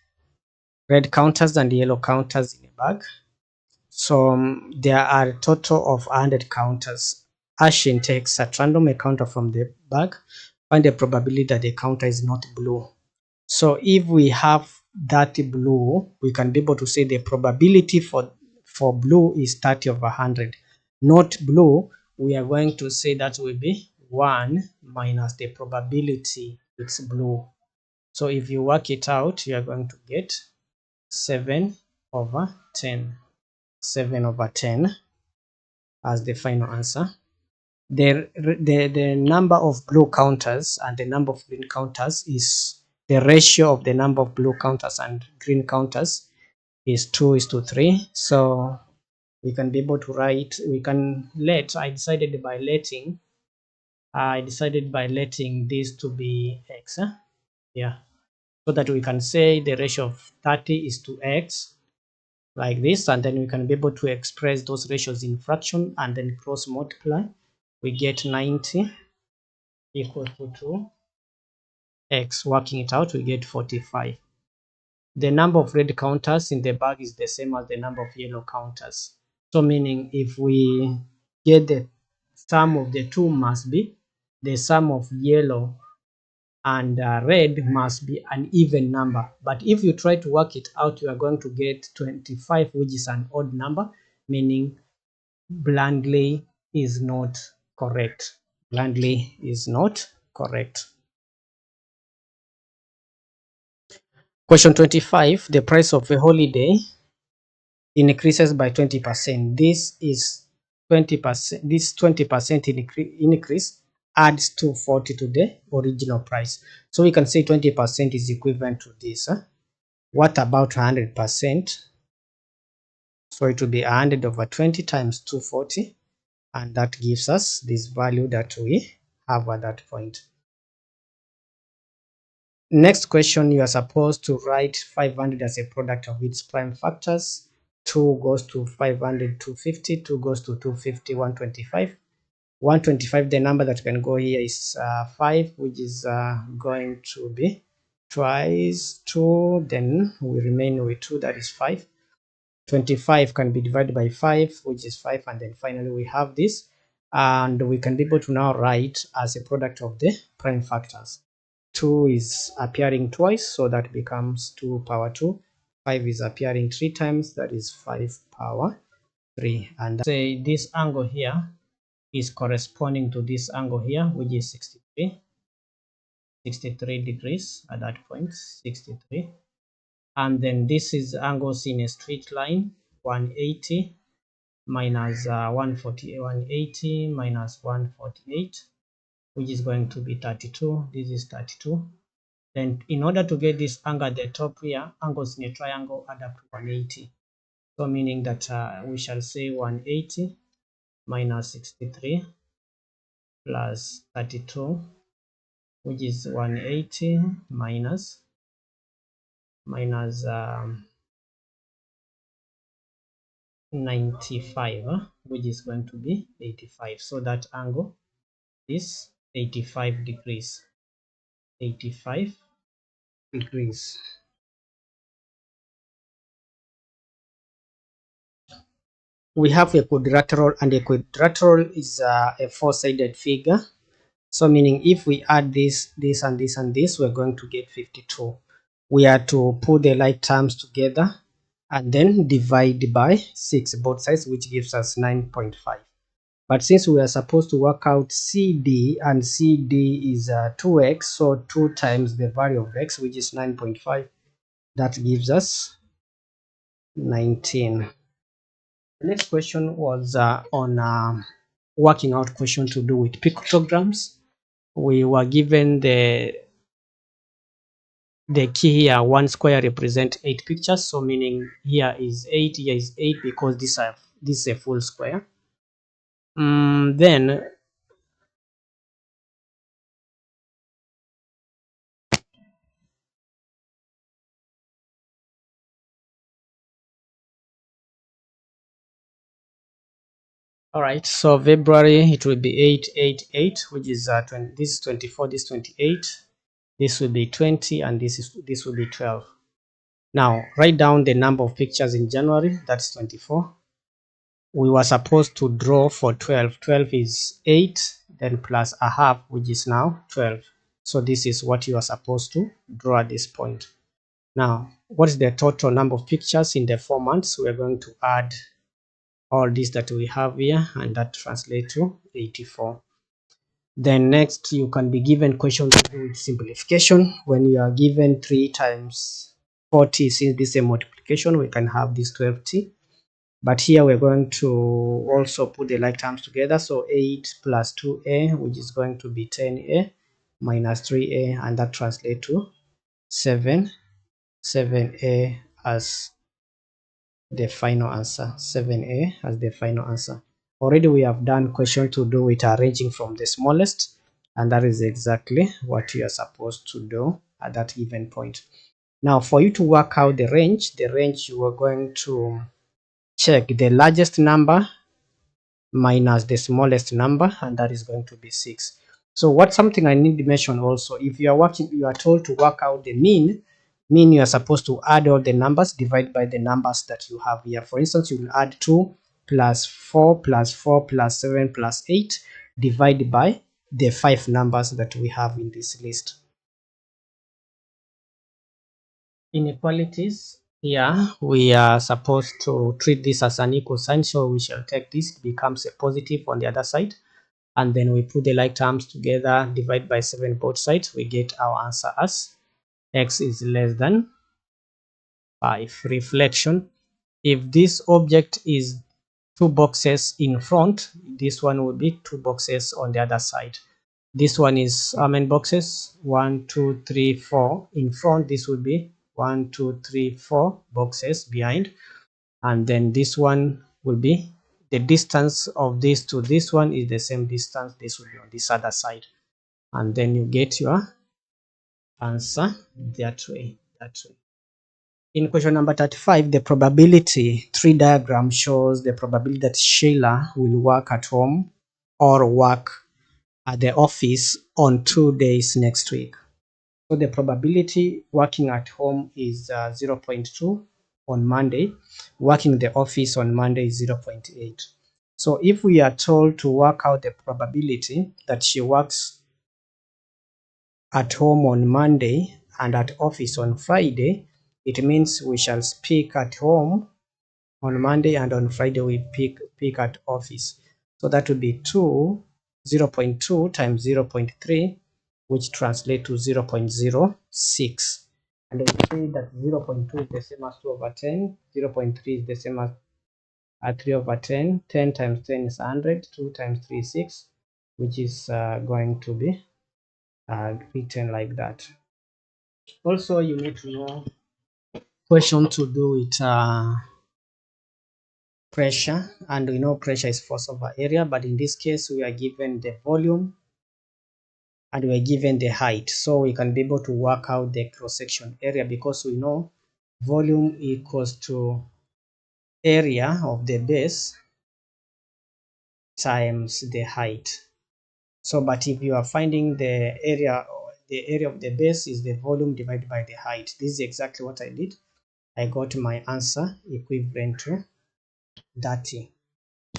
and yellow counters in a bag. So there are a total of 100 counters. Ashin takes at random a counter from the bag, find the probability that the counter is not blue. So if we have that blue, we can be able to say the probability for blue is 30 over 100. Not blue, we are going to say that will be 1 minus the probability it's blue. So if you work it out, you are going to get 7 over 10. 7 over 10 as the final answer. The number of blue counters and the number of green counters is the ratio of the number of blue counters and green counters is 2:3. So we can be able to write, I decided by letting this to be x. Yeah, so that we can say the ratio of 30 is to x like this, and then we can be able to express those ratios in fraction and then cross multiply. We get 90 equal to 2x. Working it out, we get 45. The number of red counters in the bag is the same as the number of yellow counters. So meaning if we get the sum of the two must be the sum of yellow and red must be an even number. But if you try to work it out, you are going to get 25, which is an odd number, meaning bluntly is not correct. Bluntly is not correct. Question 25. The price of a holiday increases by 20%. This is 20%. This 20% increase adds to 40 to the original price. So we can say 20% is equivalent to this. What about 100%? So it will be 100 over 20 times 240, and that gives us this value that we have at that point. Next question, you are supposed to write 500 as a product of its prime factors. 2 goes to 500, 250, 2 goes to 250, 125. 125, the number that can go here is 5, which is going to be twice 2, then we remain with 2, that is 5. 25 can be divided by 5, which is 5, and then finally we have this, and we can be able to now write as a product of the prime factors. 2 is appearing twice, so that becomes 2 power 2. 5 is appearing 3 times, that is 5 power 3. And say this angle here is corresponding to this angle here, which is 63 degrees at that point, 63. And then this is angles in a straight line, 180 minus 180 minus 148, which is going to be 32. This is 32. Then in order to get this angle at the top here, angles in a triangle add up to 180. So meaning that we shall say 180 minus 63 plus 32, which is 180 minus 95, which is going to be 85. So that angle is 85 degrees. 85 degrees. we have a quadrilateral, and a quadrilateral is a four-sided figure. So meaning if we add this, and this, and this, we're going to get 52. We are to put the like terms together and then divide by 6 both sides, which gives us 9.5. But since we are supposed to work out CD, and CD is 2x, so 2 times the value of x, which is 9.5, that gives us 19. The next question was on working out question to do with pictograms. We were given the key here, 1 square represent 8 pictures, so meaning here is 8, here is 8, because this is a full square. Then all right, so February, it will be 888, which is 20, this is 24, this is 28, this will be 20, and this will be 12. Now write down the number of pictures in January, that's 24. We were supposed to draw for 12. 12 is 8, then plus a half, which is now 12. So this is what you are supposed to draw at this point. Now, what is the total number of pictures in the 4 months? We are going to add all this that we have here, and that translates to 84. Then next, you can be given question to do with simplification. When you are given 3 times 40, since this is a multiplication, we can have this 12t. But here we're going to also put the like terms together. So 8 plus 2a, which is going to be 10a, minus 3a, and that translates to 7a as the final answer. 7a as the final answer. Already we have done question to do with arranging from the smallest, and that is exactly what you are supposed to do at that given point. Now for you to work out the range you are going to check the largest number minus the smallest number, and that is going to be 6. So what something I need to mention also, if you are told to work out the mean you are supposed to add all the numbers, divide by the numbers that you have here. For instance, you will add 2 plus 4 plus 4 plus 7 plus 8, divide by the 5 numbers that we have in this list. Inequalities, here we are supposed to treat this as an equal sign, so we shall take this, it becomes a positive on the other side, and then we put the like terms together, divide by 7 both sides, we get our answer as x is less than 5. Reflection, if this object is 2 boxes in front, this one will be 2 boxes on the other side. This one is how many boxes? 1 2 3 4 in front. This will be 1 2 3 4 boxes behind, and then this one will be the distance of this to this one is the same distance. This will be on this other side, and then you get your answer that way. In question number 35, the probability tree diagram shows the probability that Sheila will work at home or work at the office on 2 days next week. So the probability working at home is 0.2 on Monday, working in the office on Monday is 0.8. So if we are told to work out the probability that she works at home on Monday and at office on Friday, it means we shall speak at home on Monday, and on Friday we pick at office. So that would be 0.2 times 0.3, which translates to 0.06. And we say that 0.2 is the same as 2 over 10, 0.3 is the same as 3 over 10. 10 times 10 is 100, 2 times 3 is 6, which is going to be written like that. Also, you need to know question to do with pressure, and we know pressure is force over area, but in this case we are given the volume and we are given the height, so we can be able to work out the cross-section area, because we know volume equals to area of the base times the height. So but if you are finding the area of the base is the volume divided by the height, this is exactly what I did. I got my answer equivalent to 30.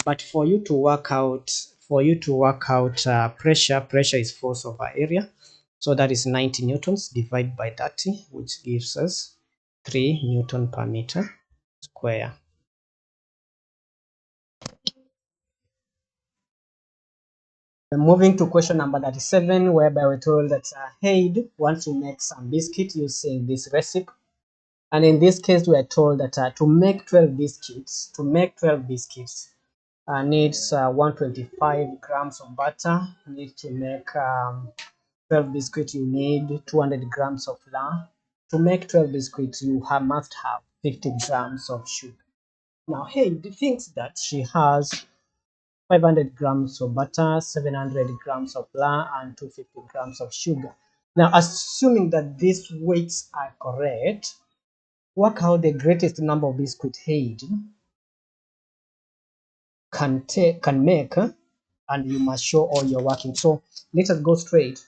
But for you to work out pressure is force over area. So that is 90 newtons divided by 30, which gives us 3 newton per meter square. Moving to question number 37, whereby we're told that Haid wants to make some biscuit using this recipe. And in this case, we are told that to make 12 biscuits, needs 125 grams of butter. Need to make 12 biscuits, you need 200 grams of flour. To make 12 biscuits, you must have 50 grams of sugar. Now, Haid thinks that she has 500 grams of butter, 700 grams of flour, and 250 grams of sugar. Now, assuming that these weights are correct, work out the greatest number of biscuits Haid can make, and you must show all your working. So let us go straight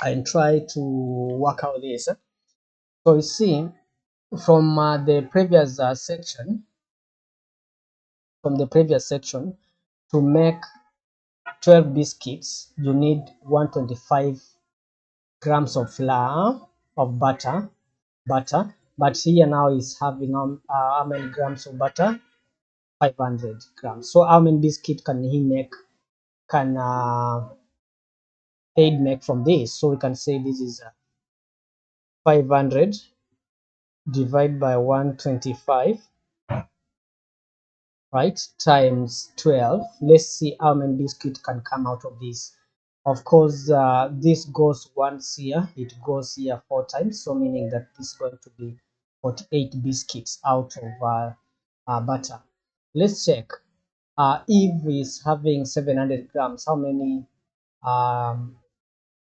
and try to work out this. So you see, from the previous section, to make 12 biscuits, you need 125 grams of flour of butter. But here now is having how many grams of butter? 500 grams. So how many biscuit can he make? Can Aid make from this? So we can say this is 500 divided by 125, right, times 12. Let's see how many biscuit can come out of this. Of course, this goes once here, it goes here 4 times, so meaning that this is going to be 48 biscuits out of butter. Let's check. If is having 700 grams, how many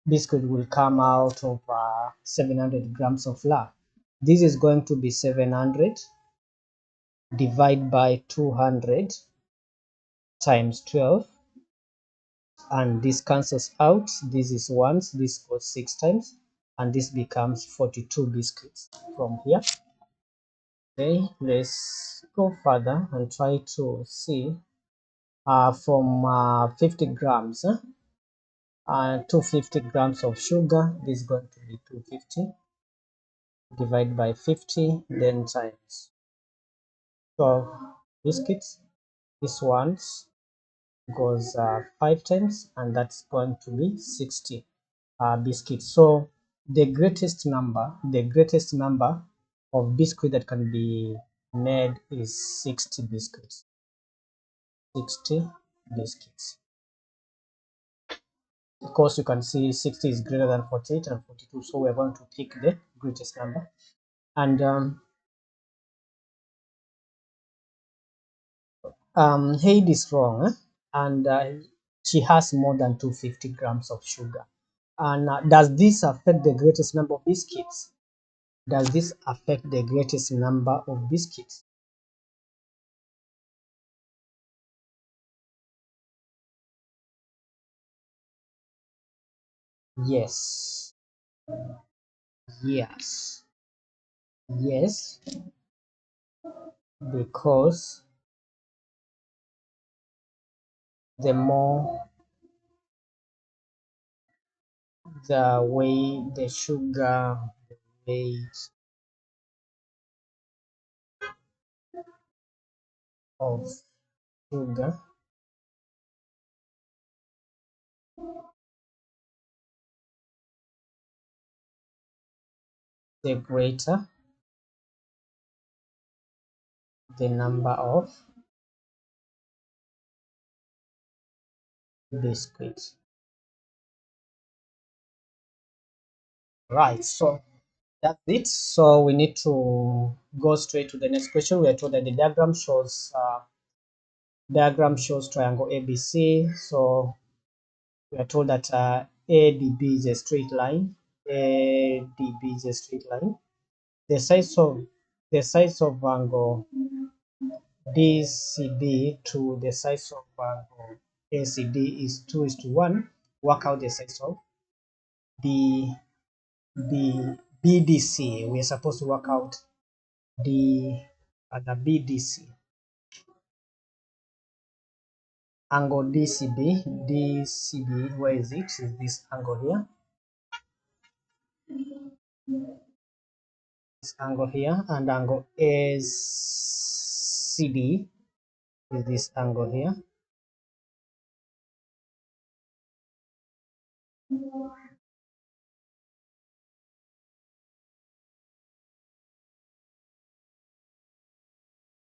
biscuit will come out of 700 grams of flour? This is going to be 700 divided by 200 times 12, and this cancels out. This is once, this goes 6 times, and this becomes 42 biscuits from here. Okay, let's go further and try to see from 50 grams 250 grams of sugar. This is going to be 250 divided by 50, then times 12 biscuits. This one's goes 5 times, and that's going to be 60 biscuits. So the greatest number of biscuit that can be made is 60 biscuits. 60 biscuits. Of course, you can see 60 is greater than 48 and 42, so we're going to pick the greatest number. And Haid is wrong, and she has more than 250 grams of sugar. And does this affect the greatest number of biscuits? Does this affect the greatest number of biscuits? Yes, yes, yes, because the more the way the sugar weight of sugar, the greater the number of biscuits. Right, so that's it. So we need to go straight to the next question. We are told that the diagram shows triangle ABC. So we are told that ADB is a straight line. ADB is a straight line. The size of angle DCB to the size of angle ACD is 2:1. Work out the size of B BDC. We are supposed to work out the BDC. angle DCB, where is it? Is this angle here? This angle here, and angle ACD is this angle here.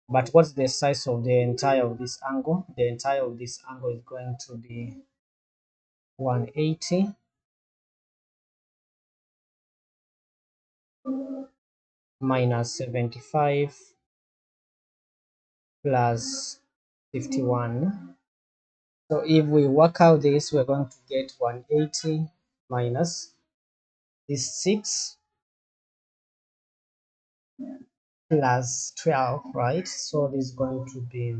But what's the size of the entire of this angle? The entire of this angle is going to be 180 minus 75 plus 51. So if we work out this, we're going to get 180 minus this 6 plus 12, right? So this is going to be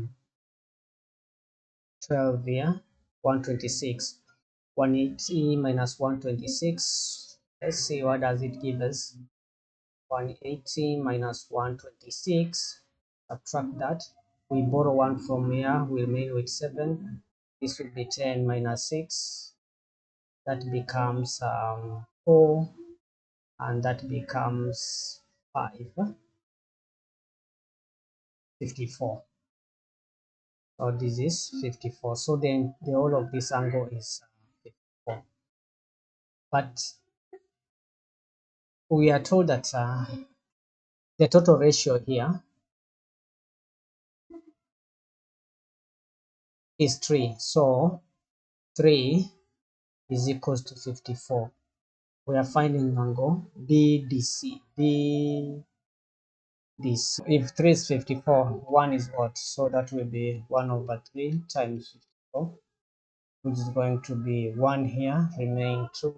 12 here, 126. 180 minus 126. Let's see, what does it give us? 180 minus 126. Subtract that. We borrow 1 from here, we remain with 7. This will be 10 minus 6. That becomes 4, and that becomes 5, 54. So this is 54. So then the whole of this angle is 54. But we are told that the total ratio here is 3. So 3 is equals to 54. We are finding angle BDC. If 3 is 54, 1 is what? So that will be 1 over 3 times 54, which is going to be 1 here, remain 2,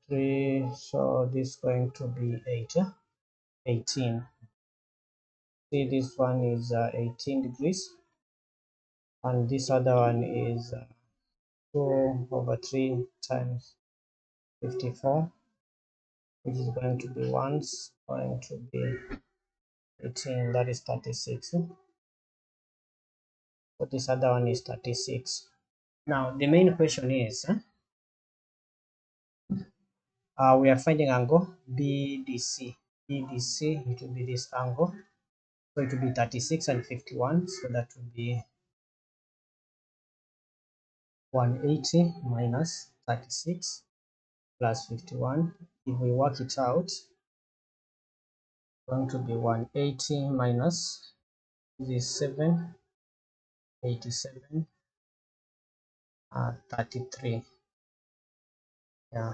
3. So this is going to be 8, 18. See, this one is 18 degrees, and this other one is 2 over 3 times 54, which is going to be going to be 18, that is 36. So this other one is 36. Now the main question is we are finding angle BDC. BDC, it will be this angle, so it will be 36 and 51, so that will be 180 minus 36 plus 51. If we work it out, it's going to be 180 minus this 7, 87, 33. Yeah,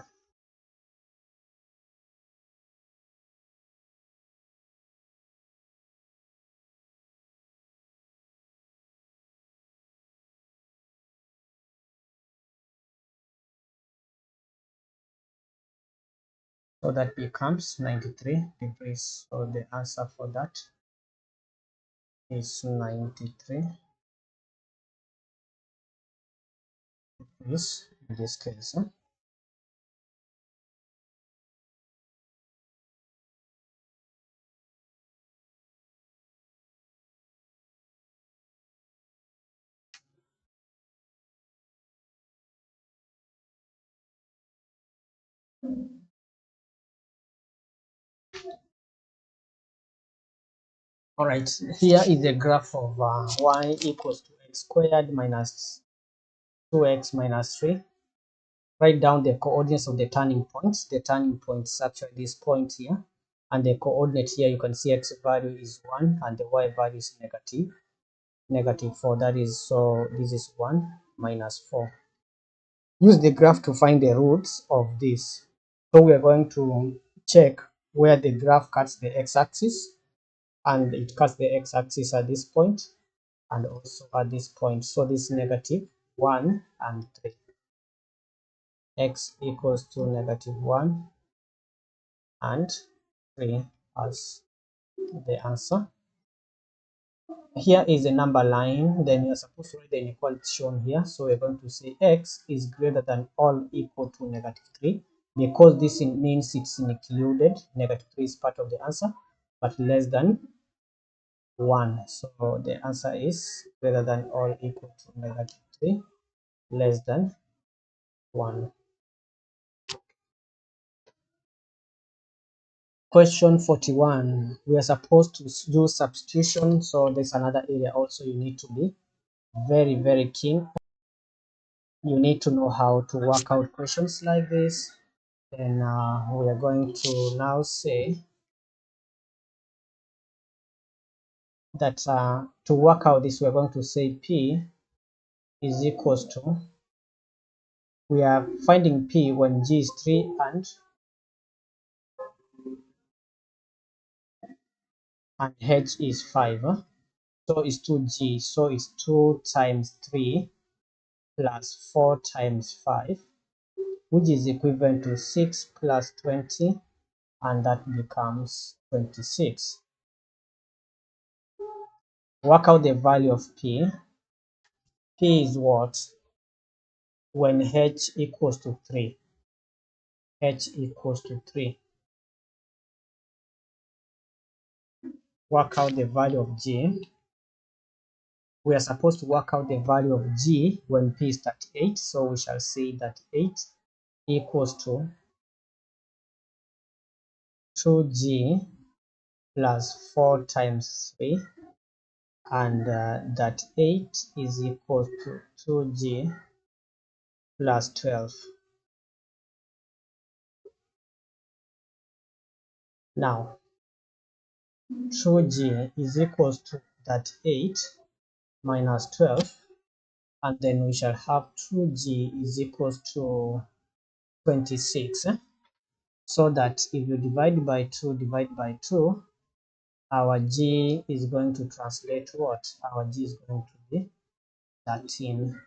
so that becomes 93 degrees. So the answer for that is 93 degrees in this case. All right, here is the graph of y equals to x squared minus 2x minus 3. Write down the coordinates of the turning points. The turning points is actually this point here, and the coordinate here, you can see x value is 1 and the y value is negative 4. That is, so this is 1 minus 4. Use the graph to find the roots of this. So we are going to check where the graph cuts the x-axis, and it cuts the x-axis at this point and also at this point. So this negative 1 and 3. X equals to negative 1 and 3 as the answer. Here is a number line, then you're supposed to write the inequality shown here. So we're going to say x is greater than or equal to negative 3. Because this means it's included, negative 3 is part of the answer, but less than 1. So the answer is greater than or equal to -3, less than 1. Question 41. We are supposed to do substitution, so there's another area also you need to be very keen. You need to know how to work out questions like this. Then we are going to now say that to work out this, we're going to say P is equals to, we are finding P when G is 3 and H is 5. So it's 2G. So it's 2 times 3 plus 4 times 5, which is equivalent to 6 plus 20, and that becomes 26. Work out the value of P. P is what? When H equals to 3. H equals to 3. Work out the value of G. We are supposed to work out the value of G when P is 38. So we shall say that 8 equals to 2G plus 4 times 3, and that 8 is equal to 2G plus 12. Now 2G is equals to that 8 minus 12, and then we shall have 2G is equals to 26. So that if you divide by 2, our G is going to translate what? Our G is going to be 13.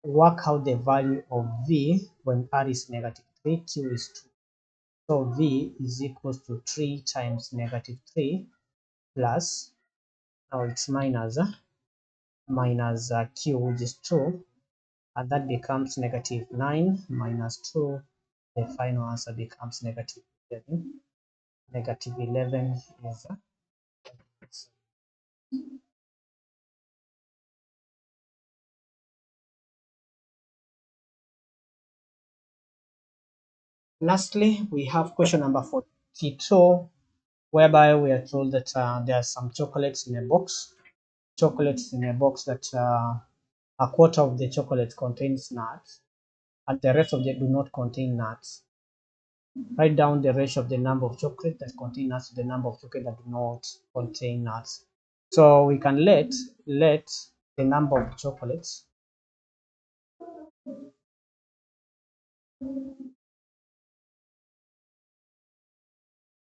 Work out the value of V when R is -3, Q is 2. So V is equals to 3 times -3 plus, now it's minus Q, which is 2, and that becomes -9 minus 2. The final answer becomes -11. -11 is Lastly, we have question number 42, whereby we are told that there are some chocolates in a box. Chocolates in a box that a quarter of the chocolate contains nuts, and the rest of them do not contain nuts. Write down the ratio of the number of chocolate that contain nuts to the number of chocolate that do not contain nuts. So we can let the number of chocolates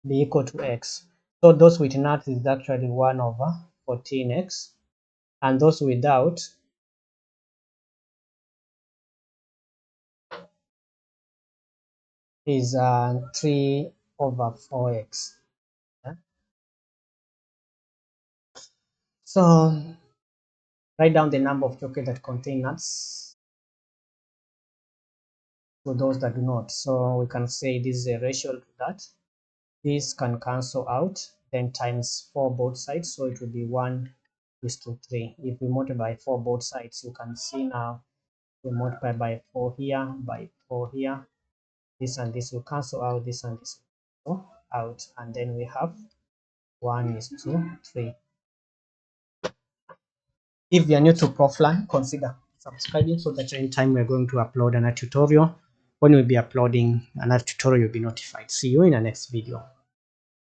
be equal to x. So those with nuts is actually 1 over 14x, and those without is 3 over 4x. Yeah? So write down the number of chocolate that contain nuts to those that do not. So we can say this is a ratio to that. This can cancel out, then times 4 both sides, so it will be 1:3. If we multiply 4 both sides, you can see now we multiply by 4 here, by 4 here. This and this will cancel out, this and this will cancel out, and then we have 1:3. If you are new to Proflan, consider subscribing so that anytime we're going to upload another tutorial, when we'll be uploading another tutorial, you'll be notified. See you in the next video.